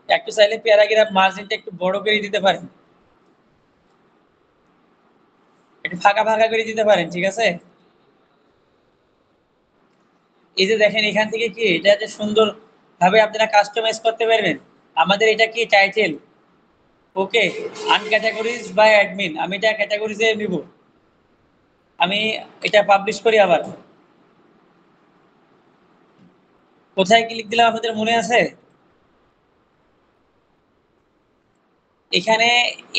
একটু চাইলে প্যারাগ্রাফ মার্জিনটা একটু বড় করে দিতে পারেন, একটু ফাঁকা ফাঁকা করে দিতে পারেন, ঠিক আছে। এই যে দেখেন এখান থেকে কি এটা যে সুন্দর ভাবে আপনারা কাস্টমাইজ করতে পারবেন। আমাদের এটা কি টাইটেল, ওকে, আনক্যাটাগরিজ বাই অ্যাডমিন, আমি এটা ক্যাটাগরিজে নিব। আমি এটা পাবলিশ করি আবার, কোথায় ক্লিক দিলাম আপনাদের মনে আছে? এখানে,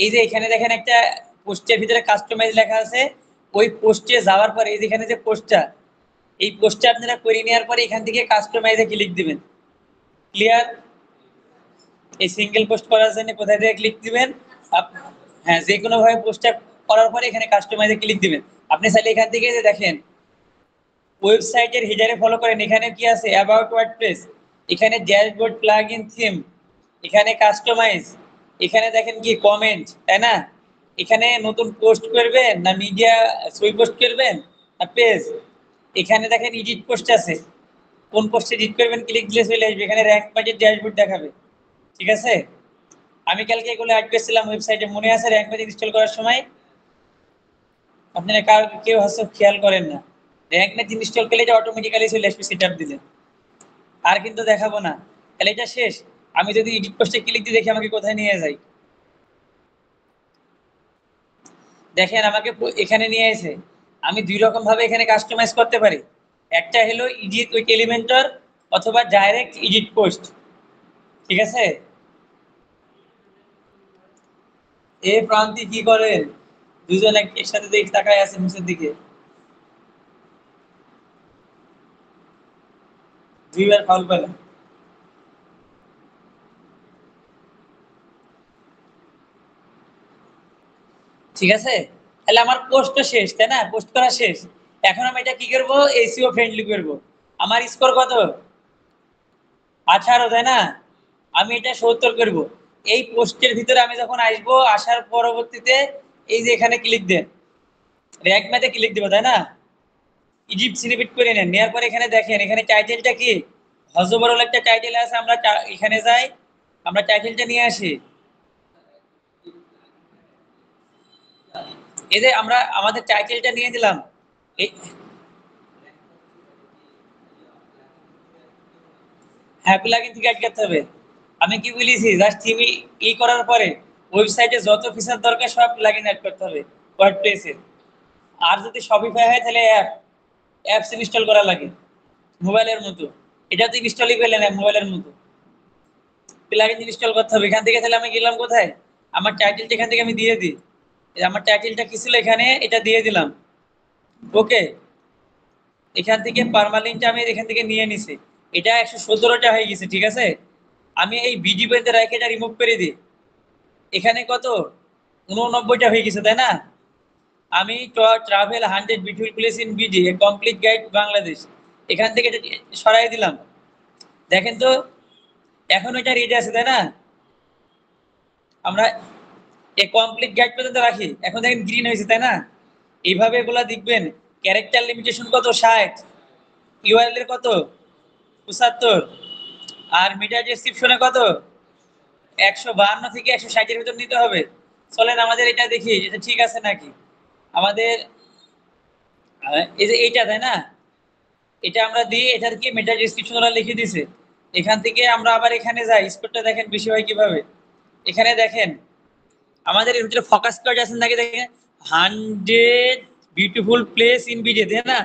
এই যে এখানে দেখেন একটা পোস্টের ভিতরে কাস্টমাইজ লেখা আছে, ওই পোস্টে যাওয়ার পরে এই যেখানে যে পোস্টটা, এই পোস্টটা আপনারা করে নেওয়ার পরে এখান থেকে কাস্টমাইজে ক্লিক দিবেন। ক্লিয়ার? এই সিঙ্গেল পোস্ট করার জন্য কোথায় থেকে ক্লিক দিবেন? হ্যাঁ, যে কোনো ভাবে পোস্টটা করার পরে এখানে কাস্টমাইজে ক্লিক দিবেন। আপনি চাইলে এখান থেকে যে দেখেন ওয়েবসাইটের হেডারে ফলো করেন, এখানে কি আছে অ্যাবাউট ওয়ার্ডপ্রেস, এখানে ড্যাশবোর্ড প্লাগইন থিম, এখানে কাস্টমাইজ, এখানে দেখেন কি কমেন্ট, তাই না? এখানে নতুন পোস্ট করবেন না মিডিয়া ছবি পোস্ট করবেন না পেজ, এখানে দেখেন এডিট পোস্ট আছে, কোন পোস্টে এডিট করবেন ক্লিক দিলে চলে আসবে, এখানে র্যাঙ্ক পেজের ড্যাশবোর্ড দেখাবে, ঠিক আছে। আমি কালকে এগুলো অ্যাড করেছিলাম ওয়েবসাইটে, মনে আছে র্যাঙ্ক পেজ ইনস্টল করার সময়? আপনারা কেউ হয়তো খেয়াল করেন না, র্যাঙ্ক পেজ ইনস্টল করলে এটা অটোমেটিক্যালি চলে আসবে সেটআপ দিলে, আর কিন্তু দেখাবো না। তাহলে এটা শেষ। আমি যদি এডিট পোস্টে ক্লিক দিয়ে দেখি আমাকে কোথায় নিয়ে যায়, দেখেন আমাকে এখানে নিয়ে এসে আমি দুই রকম ভাবে এখানে কাস্টমাইজ করতে পারি। একটা হলো এডিট উইথ এলিমেন্টর অথবা ডাইরেক্ট এডিট পোস্ট, ঠিক আছে। এ প্রান্তি কি করেন, দুজন একসাথে দেখে তাকায় আছে নিচের দিকে, দুইবার ফাউল পেলেন, ঠিক আছে। তাহলে আমার পোস্ট তো শেষ, তাই না, পোস্ট করা শেষ। এখন আমি এটা কি করব, এসইও ফ্রেন্ডলি করব। আমার স্কোর কত, 18, তাই না? আমি এটা 70 করব। এই পোস্টের ভিতরে আমি যখন আসবো, আসার পরবর্তীতে এই যে এখানে ক্লিক দেন, র্যাঙ্ক ম্যাথে ক্লিক দেবো, তাই না? ইজিপ্ট সিলেক্ট করে নেন, নেওয়ার পরে এখানে দেখেন এখানে টাইটেলটা কি, হজবরল একটা টাইটেল আছে, আমরা এখানে যাই, আমরা টাইটেলটা নিয়ে আসি। এই যে আমরা আমাদের টাইটেলটা নিয়ে দিলাম। হ্যাঁ, প্লাগইন থেকে অ্যাড করতে হবে। আমি কি বলেছি, জাস্ট তুমি করার পরে ওয়েবসাইটে যত ফিচার দরকার সব প্লাগইন অ্যাড করতে হবে ওয়ার্ডপ্রেসে। আর যদি শপিফাই হয় তাহলে অ্যাপস ইনস্টল করা লাগে মোবাইলের মতো। এটা তো ইনস্টলই করলে না মোবাইলের মতো, প্লাগইন ইনস্টল করতে হবে। এখান থেকে তাহলে আমি গেলাম কোথায়, আমার টাইটেলটা এখান থেকে আমি দিয়ে দিই। আমার টাইটেলটা কি ছিল এখানে, এটা দিয়ে দিলাম। ওকে, এখান থেকে পার্মালিংকটা আমি এখান থেকে নিয়ে নিছি। এটা 117টা হয়ে গেছে, ঠিক আছে। আমি এই বিডি পেতে রেখে এটা রিমুভ করে দিই। এখানে কত, 89টা হয়ে গেছে, তাই না? আমি travel 100 beautiful place in BD a complete guide Bangladesh, এখান থেকে এটা সরাই দিলাম। দেখেন তো এখন ওইটা রেডি আছে, তাই না? আমরা এই কমপ্লিট গাইড পর্যন্ত রাখি, এখন দেখেন গ্রিন হয়েছে, তাই না? এইভাবে এগুলা দেখবেন। ক্যারেক্টার লিমিটেশন কত, 60। ইউআরএল এর কত, 75। আর মিটার ডেসক্রিপশনে কত, 152 থেকে 160-এর ভিতর নিতে হবে। চলেন আমাদের এটা দেখি এটা ঠিক আছে নাকি। আমাদের এই যে এইটা, তাই না? এটা আমরা দিই, এটার কি মেটা ডেসক্রিপশন ওরা লিখে দিছে। এখান থেকে আমরা আবার এখানে যাই, স্কোরটা দেখেন বেশি হয় কিভাবে। এখানে দেখেন আমাদের এর ভিতরে ফোকাস কার্ড আছে নাকি, দেখেন 100 বিউটিফুল প্লেস ইন বিডি, তাই না?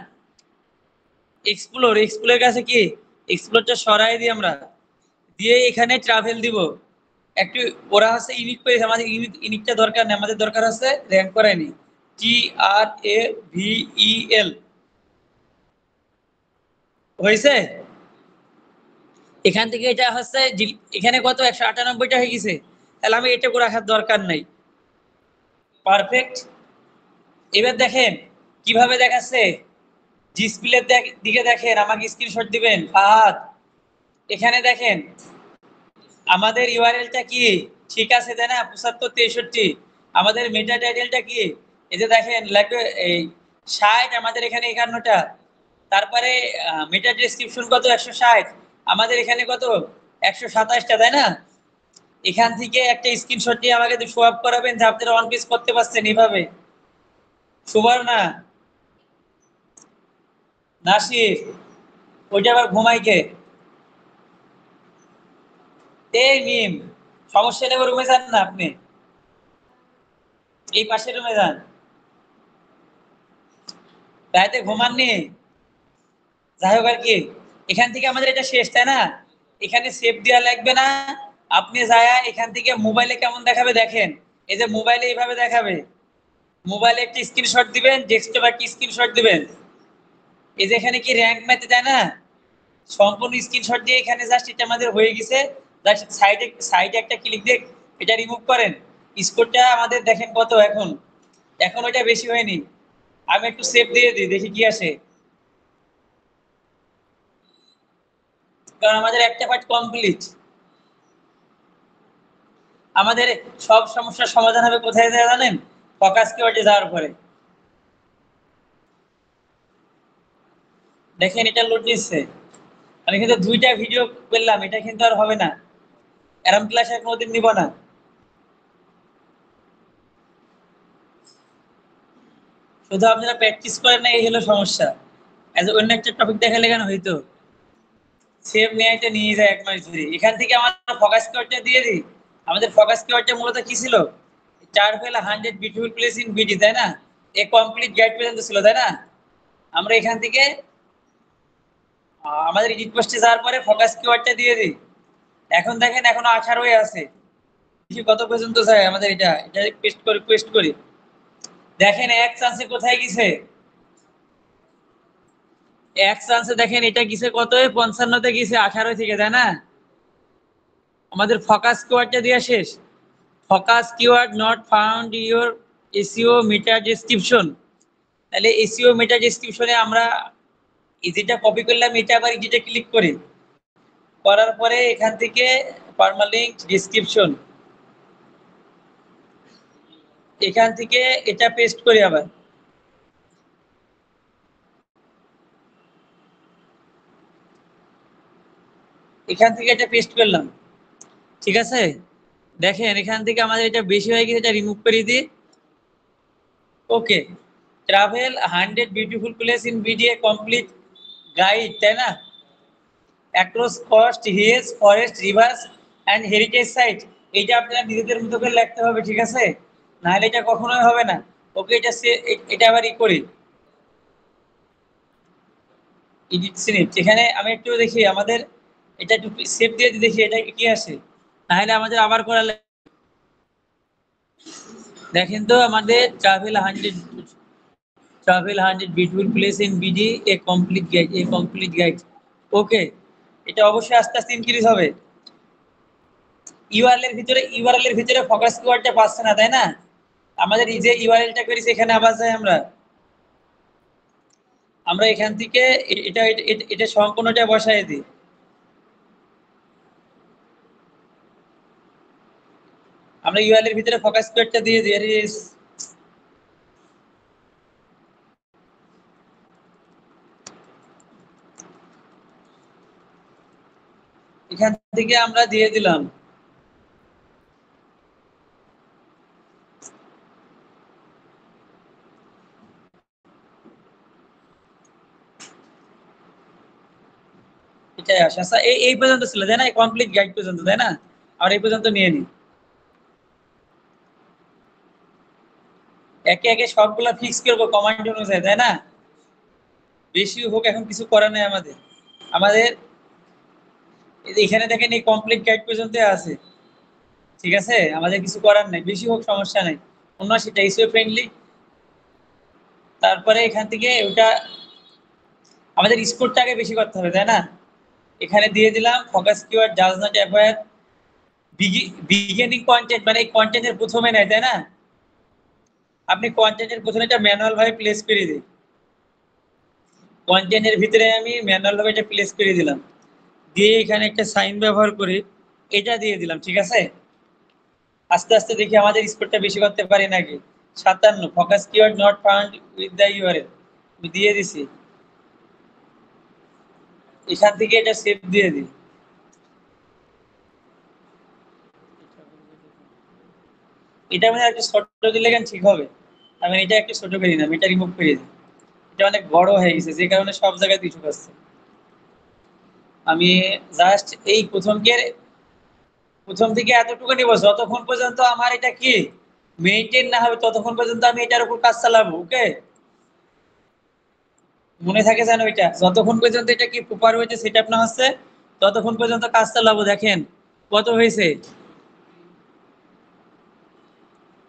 এক্সপ্লোরের কাছে কি, এক্সপ্লোরটা সরাই দিই আমরা, দিয়ে এখানে ট্রাভেল দিব একটু। ওরা হচ্ছে ইউনিক পেয়েছে, আমাদের ইউনিকটা দরকার নেই, আমাদের দরকার হচ্ছে র্যাঙ্ক করায়নি। TRAVEL হয়েছে। এখান থেকে এটা হচ্ছে এখানে কত, 198টা হয়ে গেছে। তাহলে আমি এটা করে রাখার দরকার নাই। পারফেক্ট। এবার দেখেন কিভাবে দেখাচ্ছে, ডিসপ্লের দিকে দেখেন, আমাকে স্ক্রিনশট দিবেন ফাহাদ। এখানে দেখেন আমাদের ইউআরএলটা কি ঠিক আছে, তাই না? 75 63। আমাদের মেটা টাইটেলটা কি, এই যে দেখেন লাগবে এই 60, আমাদের এখানে 51টা। তারপরে মেটা ডেসক্রিপশন কত, 160। আমাদের এখানে কত, 127টা, তাই না? এখান থেকে একটা স্ক্রিনশট দিয়ে আমাকে শো আপ করাবেন যে আপনারা ওয়ান পেজ করতে পারছেন এইভাবে। সুবর্ণা, নাসির, ওইটা আবার ঘুমাইকে, এই মিম, সমস্যা নেই, রুমে যান না আপনি, এই পাশের রুমে যান। রাতে ঘুমাননি, যাই হোক আর কি। এখান থেকে আমাদের এটা শেষ, তাই না? এখানে সেভ দেওয়া লাগবে না। আপনি যায় এখান থেকে মোবাইলে কেমন দেখাবে দেখেন, এই যে মোবাইলে এইভাবে দেখাবে। মোবাইলে একটি স্ক্রিনশট দিবেন, ডেস্কটপে একটি স্ক্রিনশট দিবেন। এই যে এখানে কি র্যাঙ্ক ম্যাথে, তাই না? সম্পূর্ণ স্ক্রিনশট দিয়ে এখানে জাস্ট এটা আমাদের হয়ে গেছে। জাস্ট সাইডে সাইডে একটা ক্লিক দিয়ে এটা রিমুভ করেন। স্কোরটা আমাদের দেখেন কত এখন, এখন ওইটা বেশি হয়নি। আমি একটু সেভ দিয়ে দিই, দেখি কি আসে। কারণ আমাদের একটা পার্ট কমপ্লিট। আমাদের সব সমস্যার সমাধান হবে কোথায় যায় জানেন, ফোকাস কিওয়ার্ডে যাওয়ার পরে। দেখেন এটা লোড নিচ্ছে। আমি কিন্তু 2টা ভিডিও পেলাম, এটা কিন্তু আর হবে না, এরম ক্লাস আর কোনোদিন নিব না। শুধু আপনারা প্র্যাকটিস করেন না, এই হলো সমস্যা। অন্য একটা টপিক দেখালে কেন হইতো। সেভ নিয়ে নিয়ে যায় 1 মাস ধরে। এখান থেকে আমার ফোকাস কিওয়ার্ডটা দিয়ে দিই। আমাদের ফোকাস কিওয়ার্ডটা মূলত কি ছিল, চার ফেলা 100 বিউটিফুল প্লেস ইন বিডি, তাই না? এ কমপ্লিট গাইড পর্যন্ত ছিল, তাই না? আমরা এখান থেকে আমাদের এডিট পোস্টে যাওয়ার পরে ফোকাস কিওয়ার্ডটা দিয়ে দিই। এখন দেখেন এখনো 18 আছে। দেখি কত পর্যন্ত যায় আমাদের এটা পেস্ট করি। দেখেন এক চান্সে কোথায় গেছে, এক চান্সে দেখেন এটা গেছে কত, 55-তে গেছে 18 থেকে, তাই না? আমাদের ফোকাস কিওয়ার্ডটা দেওয়া শেষ। Focus keyword not found your SEO meter description. তাহলে এসইও মেটা ডেসক্রিপশনে আমরা যেটা কপি করলাম এটা আবার যেটা ক্লিক করি, করার পরে এখান থেকে পারমালিঙ্ক ডেসক্রিপশন, এখান থেকে এটা পেস্ট করি, আবার এখান থেকে এটা পেস্ট করলাম। ঠিক আছে, দেখেন এখান থেকে আমাদের এটা বেশি হয়ে গেছে, এটা রিমুভ করে দিই। Okay, travel 100 beautiful place in BD a complete guide, তাই না? Across coast hills forest rivers and heritage site, এইটা আপনারা নিজেদের মতো করে লিখতে হবে, ঠিক আছে? নাহলে এটা কখনোই হবে না। ওকে, এটা আবার করি, এডিট স্ক্রিপ্ট, এখানে আমি একটু দেখি আমাদের এটা একটু সেভ দিয়ে দেখি এটা কি আসে, নাহলে আমাদের আবার করা দেখেন তো আমাদের travel 100 beautiful place in BD a complete guide. Okay, এটা অবশ্যই আস্তে আস্তে ইনক্রিজ হবে। ইউআরএল এর ভিতরে ফোকাস কিওয়ার্ডটা পাচ্ছে না, তাই না? আমাদের এই যে ইউআরএলটা করেছি এখানে আবার যাই আমরা এখান থেকে এটা সম্পূর্ণটা বসাই দিই। আমরা ইউআরএল এর ভিতরে ফোকাস কিওয়ার্ডটা দিয়ে দিই। এখান থেকে আমরা দিয়ে দিলাম। এটাই আসে। আচ্ছা, এই পর্যন্ত ছিল, তাই না? কমপ্লিট গাইড পর্যন্ত, তাই না? আর এই পর্যন্ত নিয়ে নিই, একে একে সবগুলা ফিক্স করবো কমান্ড অনুযায়ী, তাই না? বেশি হোক, এখন কিছু করার নেই আমাদের। আমাদের এখানে দেখেন এই কমপ্লিট গাইড পর্যন্ত আছে, ঠিক আছে? আমাদের কিছু করার নেই, বেশি হোক সমস্যা নেই, অন্য সেটা ইসো ফ্রেন্ডলি। তারপরে এখান থেকে ওটা আমাদের স্কোরটাকে বেশি করতে হবে, তাই না? এখানে দিয়ে দিলাম focus keyword does not avoid beginning content, মানে এই কন্টেন্টের প্রথমে নেয়, তাই না? আপনি কন্টেন্টের প্রথমে এটা ম্যানুয়াল ভাবে প্লেস করে দিন, কন্টেন্টের ভিতরে আমি ম্যানুয়াল ভাবে এটা প্লেস করে দিলাম, দিয়ে এখানে একটা সাইন ব্যবহার করে এটা দিয়ে দিলাম, ঠিক আছে? আস্তে আস্তে দেখি আমাদের স্কোরটা বেশি করতে পারি নাকি। 57, focus keyword not found with the URL, আমি দিয়ে দিছি। এখান থেকে এটা সেভ দিয়ে দিই। এটা মানে একটা ছোট দিলে কেন ঠিক হবে, আমি এটা একটু ছোট করে দিলাম, এটা রিমুভ করে দিই, এটা অনেক বড় হয়ে গেছে যে কারণে সব জায়গায় ইস্যু পাচ্ছে। আমি জাস্ট এই প্রথম থেকে এতটুকু নিব, যতক্ষণ পর্যন্ত আমার এটা কি মেইনটেইন না হবে ততক্ষণ পর্যন্ত আমি এটার উপর কাজ চালাবো। ওকে, মনে থাকে যেন এটা, যতক্ষণ পর্যন্ত এটা কি প্রপার হয়েছে সেটআপ না হচ্ছে ততক্ষণ পর্যন্ত কাজ চালাবো। দেখেন কত হয়েছে,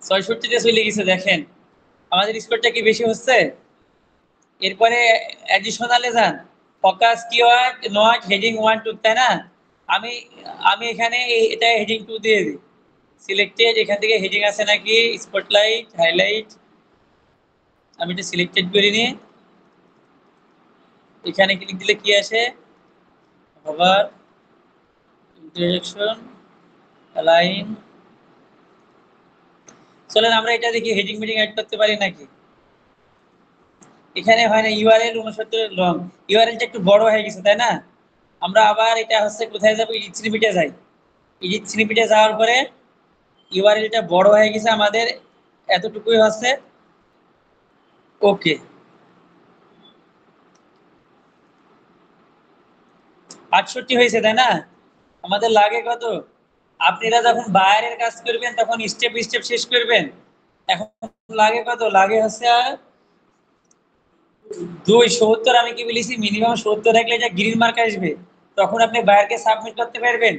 66 তে চলে গেছে। দেখেন আমাদের স্কোরটা কি বেশি হচ্ছে। এরপরে অ্যাডিশনালে যান, ফোকাস কিওয়ার্ড নট হেডিং 1 2, তাই না? আমি আমি এখানে এটা হেডিং 2 দিয়ে দিই। সিলেক্টেড, এখান থেকে হেডিং আছে নাকি, স্পটলাইট, হাইলাইট, আমি এটা সিলেক্টেড করে নিয়ে এখানে ক্লিক দিলে কি আসে, হোভার, ইন্টারেকশন, অ্যালাইন। চলেন আমরা এটা দেখি হেডিং মিডিং অ্যাড করতে পারি নাকি। এখানে হয় না, ইউআরএল 69 লং, ইউআরএলটা একটু বড় হয়ে গেছে, তাই না? আমরা আবার এটা হচ্ছে কোথায় যাবো, এডিট স্নিপেটে যাই। এডিট স্নিপেটে যাওয়ার পরে ইউআরএলটা বড় হয়ে গেছে আমাদের, এতটুকুই হচ্ছে। ওকে, 68 হয়েছে, তাই না? আমাদের লাগে কত, আপনারা যখন বায়ারের কাজ করবেন তখন স্টেপ স্টেপ শেষ করবেন। এখন লাগে কত, লাগে হচ্ছে 270। আমি কি বলেছি, মিনিমাম 70 রাখলে এটা গ্রিন মার্ক আসবে, তখন আপনি বায়ারকে সাবমিট করতে পারবেন।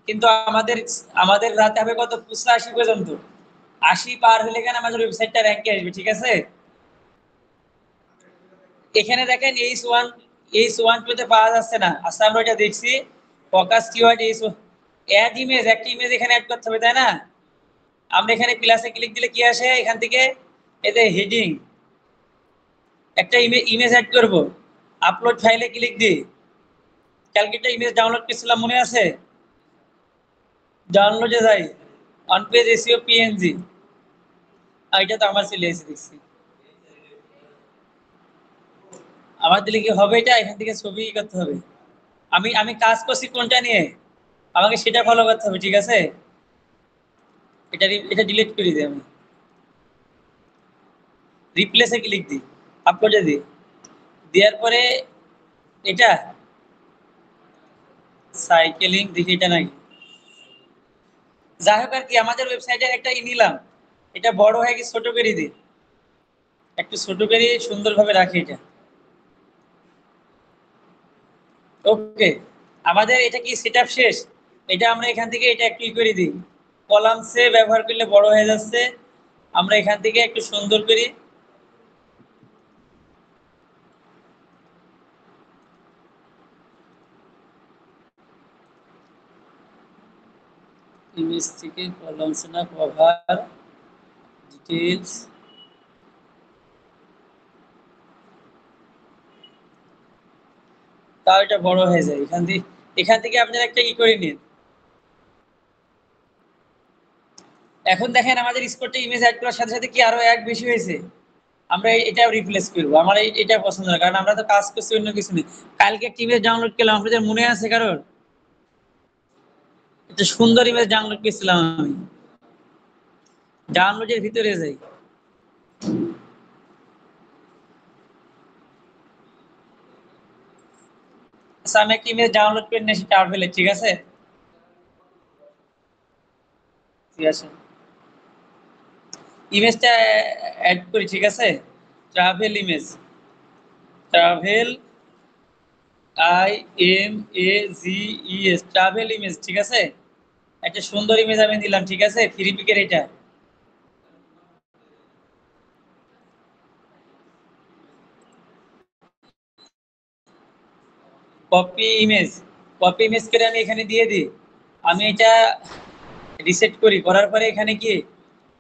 কিন্তু আমাদের আমাদের রাতে হবে কত, 85 পর্যন্ত। 80 পার হলে কেন আমাদের ওয়েবসাইটটা র্যাঙ্কে আসবে, ঠিক আছে? এখানে দেখেন এইচ ওয়ান টুতে পাওয়া যাচ্ছে না। আচ্ছা, আমরা এটা দেখছি ফোকাস কিওয়ার্ড অ্যাড ইমেজ, একটা ইমেজ এখানে অ্যাড করতে হবে, তাই না? আমরা এখানে প্লাসে ক্লিক দিলে কি আসে, এখান থেকে এই যে হেডিং, একটা ইমেজ অ্যাড করব, আপলোড ফাইলে ক্লিক দিই, কালকে একটা ইমেজ ডাউনলোড করেছিলাম মনে আছে, ডাউনলোডে যাই, অন পেজ এসইও পিএনজি, এটা তো আমার চলে এসে দেখছি। আমার দিলে কি হবে, এটা এখান থেকে ছবি করতে হবে। আমি আমি কাজ করছি কোনটা নিয়ে, আমাকে সেটা ফলো করতে হবে, ঠিক আছে। এটা ডিলিট করে দিই, আমি রিপ্লেসে ক্লিক দিই, আপলোডে দিই, দেওয়ার পরে এটা সাইকেলিং দেখি এটা নাকি, যাই হোক আর কি, আমাদের ওয়েবসাইটের একটা নিলাম, এটা বড় হয়ে গেছে, ছোট করে দিই, একটু ছোট করে সুন্দরভাবে রাখি এটা। ওকে, আমাদের এটা কি সেটআপ শেষ, এটা আমরা এখান থেকে এটা একটু করে দিই, কলামসে ব্যবহার করলে বড় হয়ে যাচ্ছে, আমরা এখান থেকে একটু সুন্দর করি, ইমেজ থেকে কলামস না কভার ডিটেইলস, তাও এটা বড় হয়ে যায়, এখান থেকে আপনারা একটা করে নিন। এখন দেখেন আমাদের স্কোরটা ইমেজ অ্যাড করার সাথে সাথে কি আরো এক বেশি হয়েছে, আমরা এটা রিপ্লেস করবো, আমার এটা পছন্দ না, কারণ আমরা তো কাজ করছি অন্য কিছু নেই। কালকে একটা ইমেজ ডাউনলোড করলাম, আপনাদের মনে আছে কারোর, একটা সুন্দর ইমেজ ডাউনলোড করেছিলাম আমি, ডাউনলোডের ভিতরে যাই, আচ্ছা আমি একটা ইমেজ ডাউনলোড করে নিয়েছি ট্রাভেলে, ঠিক আছে, ঠিক আছে, ইমেজটা অ্যাড করি, ঠিক আছে, travel image, travel IMAGES, travel image, ঠিক আছে, একটা সুন্দর ইমেজ আমি দিলাম, ঠিক আছে, ফ্রি পিকের এটা, কপি ইমেজ, কপি ইমেজ করে আমি এখানে দিয়ে দিই, আমি এটা রিসেট করি, করার পরে এখানে কি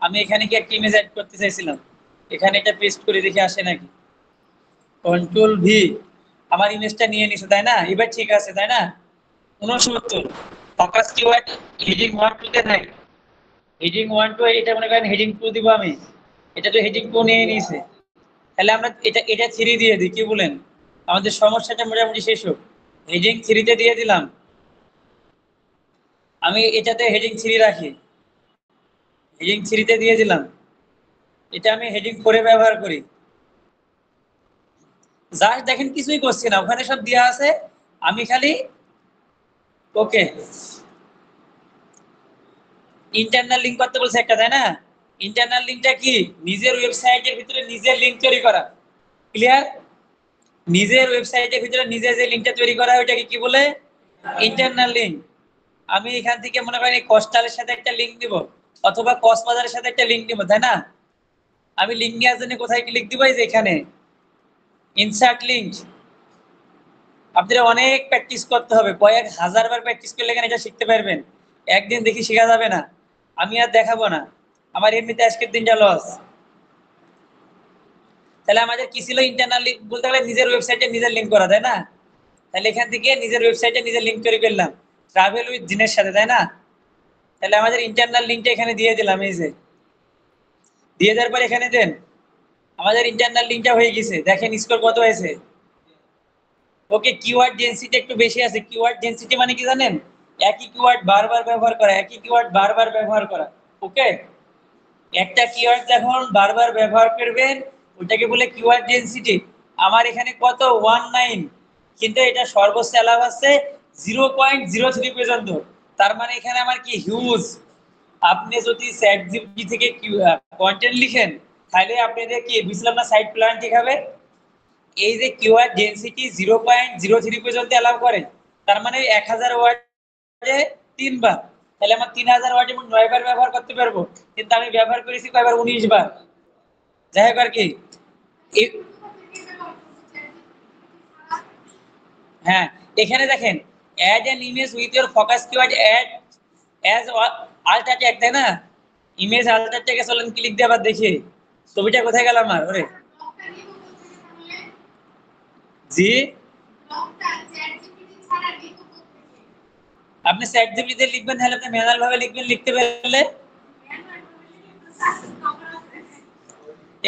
আমি এখানে কি একটা ইমেজ অ্যাড করতে চাইছিলাম, এখানে এটা পেস্ট করে দেখি আসে নাকি, কন্ট্রোল ভি, আমার ইমেজটা নিয়ে নিছে, তাই না, এবার ঠিক আছে তাই না, 69 ফোকাস কিওয়ার্ড হেডিং 1 2 তে নাই, হেডিং 1 2 এটা মনে করেন হেডিং 2 দিব আমি, এটা তো হেডিং 2 নিয়ে নিছে, তাহলে আমরা এটা 3 দিয়ে দিই, কি বলেন, আমাদের সমস্যাটা মোটামুটি শেষ হোক, হেডিং 3 তে দিয়ে দিলাম, আমি এটাতে হেডিং 3 রাখি, হেডিং 3 তে দিয়ে দিলাম, এটা আমি হেডিং 4 এ ব্যবহার করি, জাস্ট দেখেন কিছুই করছি না, ওখানে সব দেওয়া আছে, আমি খালি ওকে, ইন্টারনাল লিংক করতে বলছে একটা, তাই না, ইন্টারনাল লিংকটা কি, নিজের ওয়েবসাইটের ভিতরে নিজের লিংক তৈরি করা, ক্লিয়ার, নিজের ওয়েবসাইটের ভিতরে নিজে যে লিংকটা তৈরি করা হয় ওটাকে কি বলে, ইন্টারনাল লিংক। আমি এখান থেকে মনে করেন এই কস্টালের সাথে একটা লিংক দিব, অথবা কক্সবাজারের সাথে একটা লিংক দিব, তাই না, আমি লিংক নেওয়ার জন্য কোথায় ক্লিক দিব, এই যে এখানে ইনসার্ট লিংক, আপনারা অনেক প্র্যাকটিস করতে হবে, কয়েক হাজার বার প্র্যাকটিস করলে এখানে এটা শিখতে পারবেন, একদিন দেখি শেখা যাবে না, আমি আর দেখাবো না, আমার এমনিতে আজকের দিনটা লস। তাহলে আমাদের কি ছিল, ইন্টারনাল লিংক বলতে গেলে নিজের ওয়েবসাইটে নিজের লিংক করা, তাই না, তাহলে এখান থেকে নিজের ওয়েবসাইটে নিজের লিংক তৈরি করলাম ট্রাভেল উইথ জিনের সাথে, তাই না, তাহলে আমাদের ইন্টারনাল লিংকটা এখানে দিয়ে দিলাম, এই যে দিয়ে দেওয়ার পর এখানে দেন, আমাদের ইন্টারনাল লিংকটা হয়ে গেছে, দেখেন স্কোর কত হয়েছে, ওকে, কিওয়ার্ড ডেনসিটি একটু বেশি আছে, কিওয়ার্ড ডেনসিটি মানে কি জানেন, একই কিওয়ার্ড বারবার ব্যবহার করা, একই কিওয়ার্ড বারবার ব্যবহার করা, ওকে, একটা কিওয়ার্ড যখন বারবার ব্যবহার করবেন ওটাকে বলে কিওয়ার্ড ডেনসিটি, আমার এখানে কত 19, কিন্তু এটা সর্বোচ্চ অ্যালাউ আছে 0.03 পর্যন্ত, তার মানে এখানে আমার কি হিউজ, আপনি যদি চ্যাট জিপিটি থেকে কন্টেন্ট লিখেন তাহলে আপনাদের কি বুঝলাম না, সাইট প্ল্যান ঠিক হবে, এই যে কিওয়ার্ড ডেনসিটি 0.03 পর্যন্ত অ্যালাউ করে, তার মানে 1000 ওয়ার্ডে 3 বার, তাহলে আমার 3000 ওয়ার্ডে 9 বার ব্যবহার করতে পারবো, কিন্তু আমি ব্যবহার করেছি কয়বার, 19 বার, যাই হোক আর কি, হ্যাঁ, এখানে দেখেন add an image with your focus keyword add as alt tag, তাই না, ইমেজ আল্ট ট্যাগে চলেন ক্লিক দিয়ে আবার দেখি ছবিটা কোথায় গেল আমার, ওরে জি, আপনি চ্যাট জিপিটিতে লিখবেন, তাহলে আপনি ম্যানুয়াল ভাবে লিখবেন, লিখতে পারলে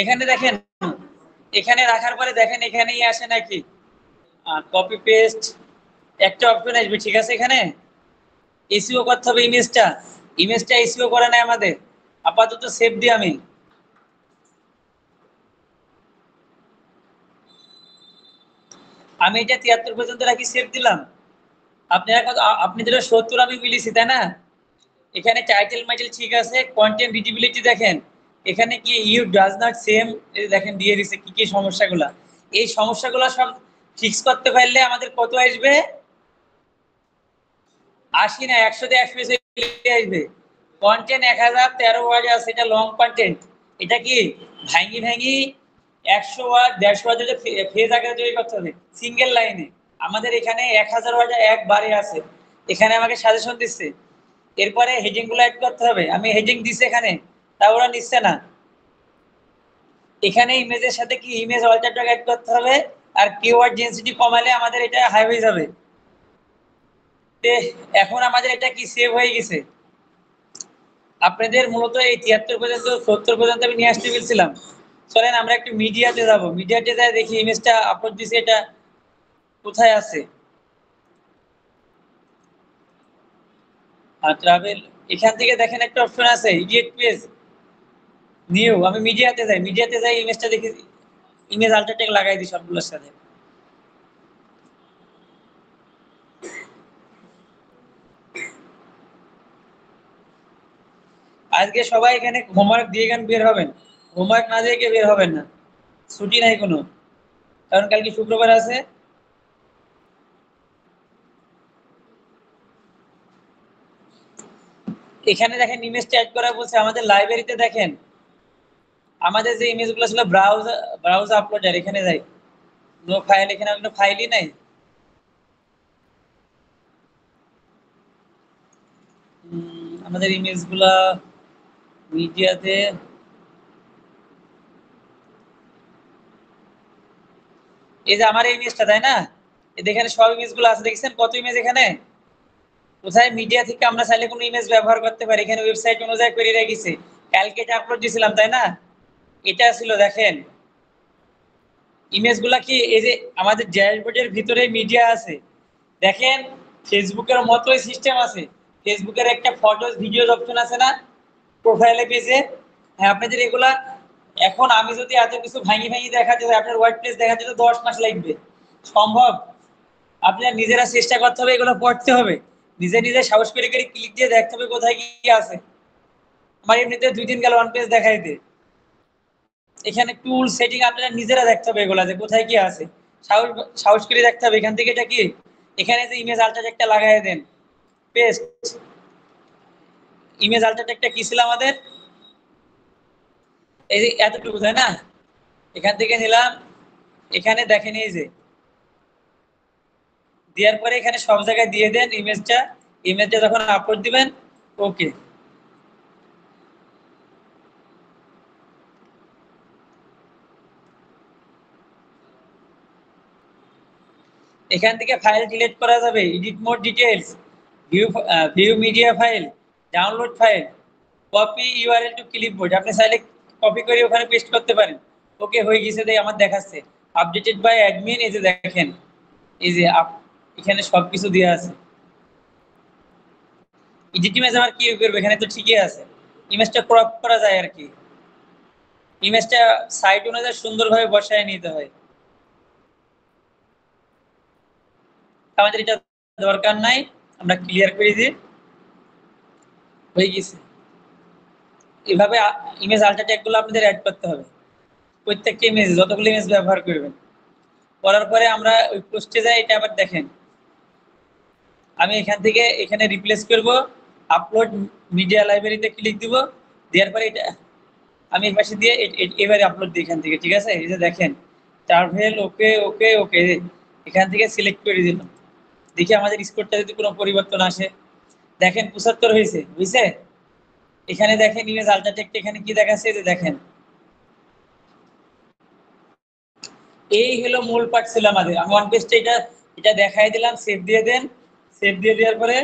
এখানে দেখেন, এখানে রাখার পরে দেখেন এখানেই আসে নাকি কপি পেস্ট একটা অপশন আসবে, ঠিক আছে। এখানে এসইও করতে হবে, ইমেজটা এসইও করা নাই আমাদের, আপাতত সেভ দিই আমি এটা 73 পর্যন্ত রাখি, সেভ দিলাম। আপনি যেটা 70 আমি মিলিয়েছি তাই না। এখানে টাইটেল মাইটেল ঠিক আছে, কন্টেন্ট রিডিবিলিটি দেখেন এখানে কি ইউ ডাজ নট সেম, দেখেন দিয়ে দিছে কি কি সমস্যাগুলা। এই সমস্যাগুলো সব ফিক্স করতে পারলে আমাদের কত আসবে, 80 না 100 তে 100 আসবে। কন্টেন্ট 1013 ওয়ার্ড আছে, এটা লং কন্টেন্ট। এটা কি ভাঙ্গি ভাঙ্গি 100 ওয়ার্ড 150 ওয়ার্ড ফেজ আকারে তৈরি করতে হবে সিঙ্গেল লাইনে। আমাদের এখানে 1000 ওয়ার্ড একবারে আছে, এখানে আমাকে সাজেশন দিচ্ছে। এরপরে হেডিং গুলো অ্যাড করতে হবে, আমি হেডিং দিছি এখানে, তা ওরা নিচ্ছে না। এখানে ইমেজের সাথে কি ইমেজ অল্টার ট্যাগ অ্যাড করতে হবে, আর কিওয়ার্ড ডেনসিটি কমালে আমাদের এটা হাই হয়ে যাবে। এখন আমাদের এটা কি সেভ হয়ে গেছে। আপনাদের মূলত এই 73 পর্যন্ত 70 পর্যন্ত আমি নিয়ে আসতে বলছিলাম। চলেন আমরা একটু মিডিয়াতে যাব, মিডিয়াতে যাই দেখি ইমেজটা আপলোড দিছে এটা কোথায় আছে। আর ট্রাভেল, এখান থেকে দেখেন একটা অপশন আছে এডিট পেজ নিউ, আমি মিডিয়াতে যাই ইমেজটা দেখি, ইমেজ আল্টারটেক লাগাই দিই সবগুলোর সাথে। আজকে সবাই এখানে হোমওয়ার্ক দিয়ে গান বের হবেন, হোমওয়ার্ক না দিয়ে বের হবেন না, ছুটি নাই কোনো, কারণ কালকে শুক্রবার আছে। এখানে দেখেন ইমেজ অ্যাড করা বলছে, আমাদের লাইব্রেরিতে দেখেন আমাদের যে ইমেজগুলো ছিল ব্রাউজ আপলোডার, এখানে যাই নো ফাইল, এখানে কোনো ফাইলই নাই। আমাদের ইমেজগুলা মিডিয়াতে, এই যে আমার এই ইমেজটা তাই না, এখানে সব ইমেজগুলো আছে, দেখছেন কত ইমেজ এখানে। কোথায় মিডিয়া থেকে আমরা চাইলে কোনো ইমেজ ব্যবহার করতে পারি, এখানে ওয়েবসাইট অনুযায়ী করে রেখেছি, কালকে এটা আপলোড দিয়েছিলাম তাই না। এটা ছিল দেখেন ইমেজগুলা কি, এই যে আমাদের ড্যাশবোর্ডের ভিতরে মিডিয়া আছে দেখেন, ফেসবুকের মতোই সিস্টেম আছে। ফেসবুকের একটা ফটোস ভিডিওস অপশন আছে না প্রোফাইলে পেজে, হ্যাঁ আপনাদের এগুলা, এখন আমি যদি এত কিছু ভাঙি ভাঙি দেখাতে হয়, আপনার ওয়ার্ড প্লেস দেখাতে তো 10 মাস লাগবে, সম্ভব? আপনার নিজেরা চেষ্টা করতে হবে, এগুলো পড়তে হবে, নিজে নিজে সাহস করে করে ক্লিক দিয়ে দেখতে হবে কোথায় কি আছে। আমার এমনিতে 2 দিন গেল ওয়ান পেজ দেখাইতে, এখানে টুল সেটিং আপনারা নিজেরা দেখতে হবে এগুলা যে কোথায় কি আছে, সাহস সাহস করে দেখতে হবে। এখান থেকে এটা কি, এখানে যে ইমেজ আল্টারটেকটা লাগাই দেন, পেস্ট, ইমেজ আল্টারটেকটা কি ছিল আমাদের, এই যে এতটুকু তাই না, এখান থেকে নিলাম, এখানে দেখেন এই যে দেওয়ার পরে এখানে সব জায়গায় দিয়ে দেন ইমেজটা, ইমেজটা যখন আপলোড দিবেন, ওকে। এখান থেকে ফাইল ডিলিট করা যাবে, edit mode details, view view media file, download file, copy URL two clipboard, আপনি চাইলে কপি করে ওখানে পেস্ট করতে পারেন। ওকে হয়ে গেছে, দেই আমার দেখাচ্ছে আপডেটেড বাই অ্যাডমিন, এই যে দেখেন এই যে এখানে সবকিছু দেওয়া আছে। এডিট ইমেজ আমার কি করবে, এখানে তো ঠিকই আছে, ইমেজটা ক্রপ করা যায় আর কি, ইমেজটা সাইট অনুযায়ী সুন্দরভাবে বসায় নিতে হয়। আমাদের এটা দরকার নাই, আমরা ক্লিয়ার করে দিই, হয়ে গেছে। এভাবে ইমেজ আল্টারটেক গুলো আপনাদের অ্যাড করতে হবে প্রত্যেকটা ইমেজ, যতগুলো ইমেজ ব্যবহার করবেন। করার পরে আমরা ওই পোস্টে যাই, এটা আবার দেখেন আমি এখান থেকে এখানে রিপ্লেস করব, আপলোড মিডিয়া লাইব্রেরিতে ক্লিক দিব, দেওয়ার পরে এটা আমি এই পাশে দিয়ে এবারে আপলোড দিই এখান থেকে, ঠিক আছে। এই যে দেখেন ট্রাভেল, ওকে ওকে ওকে, এখান থেকে সিলেক্ট করে দিলাম, দেখি আমাদের স্কোরটা যদি কোনো পরিবর্তন আসে। দেখেন 75 হয়েছে, বুঝছে। এখানে দেখেন ইমেজ আল্টারটেক, এখানে কি দেখাচ্ছে যে দেখেন এই হলো মূল পার্ট ছিল আমাদের। আমি ওয়ান পেজটা এটা এটা দেখাই দিলাম, সেভ দিয়ে দেন। সেভ দিয়ে দেওয়ার পরে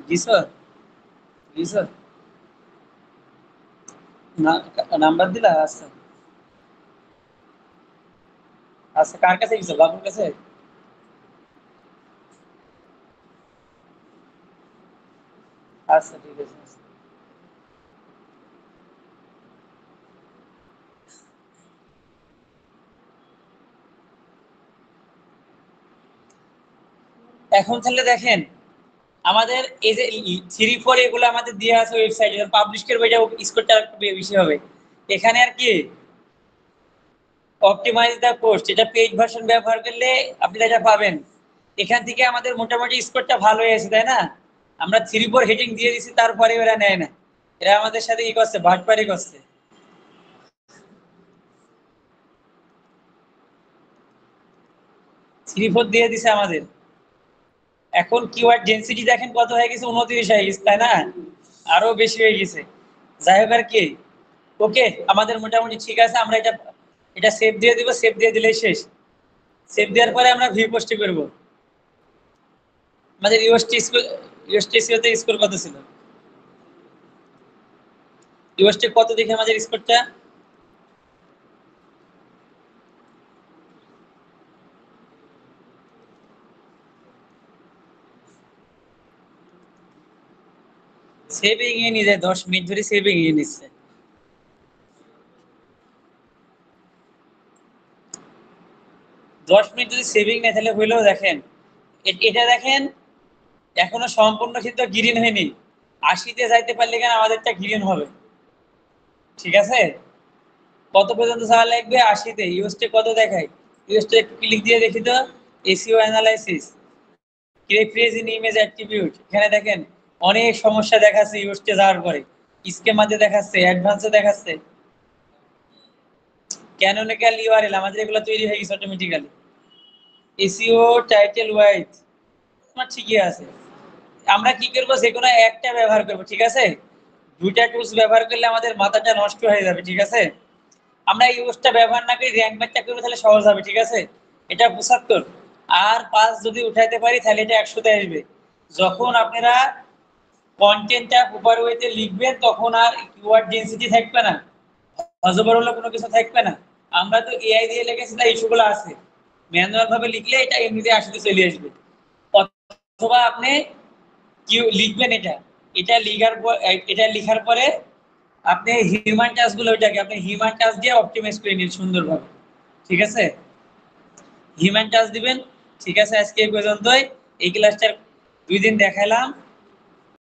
জি স্যার, জি স্যার, না নাম্বার দিলা? আচ্ছা আচ্ছা, কার কাছে গেছো, বাবুর কাছে? আচ্ছা ঠিক আছে। এখন তাহলে দেখেন আমাদের এই যে 3 4 এগুলো আমাদের দেওয়া আছে ওয়েবসাইটে, পাবলিশের বইটা স্কোরটা একটু বেশি হবে। এখানে আর কি অপটিমাইজ দা পোস্ট, এটা পেইড ভার্সন ব্যবহার করলে আপনি এটা পাবেন। এখান থেকে আমাদের মোটামুটি স্কোরটা ভালো হয়েছে, তাই না? আমরা 3 4 হেডিং দিয়ে দিছি, তারপরে ওরা নেয় না। এরা আমাদের সাথে ই করছে, বাটপারি করছে। 3 4 দিয়ে দিছে আমাদের। এখন কিওয়ার্ড ডেনসিটি দেখেন কত হয়ে গেছে, 29 হয়ে গেছে, তাই না? আরো বেশি হয়ে গেছে। যাই হোক আর কি, ওকে, আমাদের মোটামুটি ঠিক আছে। আমরা এটা এটা সেভ দিয়ে দিব, সেভ দিয়ে দিলেই শেষ। সেভ দেওয়ার পরে আমরা ভিউ পোস্ট করব। আমাদের ইউএসটি স্কোর কত ছিল? ইউএসটি কত দেখে আমাদের স্কোরটা? সেভিং এ নিয়ে যায়, 10 মিনিট ধরে সেভিং এ নিচ্ছে। 10 মিনিট যদি সেভিং নেয় তাহলে হইলেও দেখেন, এটা দেখেন এখনো সম্পূর্ণ কিন্তু গ্রিন হয়নি। 80-তে যাইতে পারলে কেন আমাদেরটা গ্রিন হবে। ঠিক আছে, কত পর্যন্ত যাওয়া লাগবে? 80-তে। ইউএসটি কত দেখায়? ইউএসটি একটু ক্লিক দিয়ে দেখি তো। SEO analysis, craze in image attribute, এখানে দেখেন অনেক সমস্যা দেখাচ্ছে ইউএসটি যাওয়ার পরে। স্কেমাতে দেখাচ্ছে, অ্যাডভান্সে দেখাচ্ছে। ক্যানোনিক্যাল ইউআরএল আমাদের এগুলো তৈরি হয়ে গেছে অটোমেটিক্যালি। এসইও টাইটেল ওয়াইজ তোমার ঠিকই আছে। আমরা কি করবো, যে কোনো একটা ব্যবহার করবো, ঠিক আছে? দুইটা টুলস ব্যবহার করলে আমাদের মাথাটা নষ্ট হয়ে যাবে, ঠিক আছে? আমরা এই ইউজটা ব্যবহার না করি, র্যাঙ্ক ম্যাথটা করবো, তাহলে সহজ হবে, ঠিক আছে? এটা 75 আর 5 যদি উঠাইতে পারি তাহলে এটা 100-তে আসবে। যখন আপনারা কন্টেন্টটা প্রপার ওয়েতে লিখবেন তখন আর কিওয়ার্ড ডেনসিটি থাকবে না, অজবর হলো কোনো কিছু থাকবে না। আমরা তো এআই দিয়ে লিখেছি, তাই ইস্যুগুলো আছে। ম্যানুয়াল ভাবে লিখলে এটা এমনিতে 80-তে চলে আসবে। অথবা আপনি কি লিখবেন, এটা এটা লিখার পর, এটা লিখার পরে আপনি হিউম্যান টাচ গুলো, ওইটাকে আপনি হিউম্যান টাচ দিয়ে অপটিমাইজ করে নিন সুন্দরভাবে। ঠিক আছে, হিউম্যান টাচ দিবেন। ঠিক আছে, আজকে এই পর্যন্তই। এই ক্লাসটার 2 দিন দেখালাম।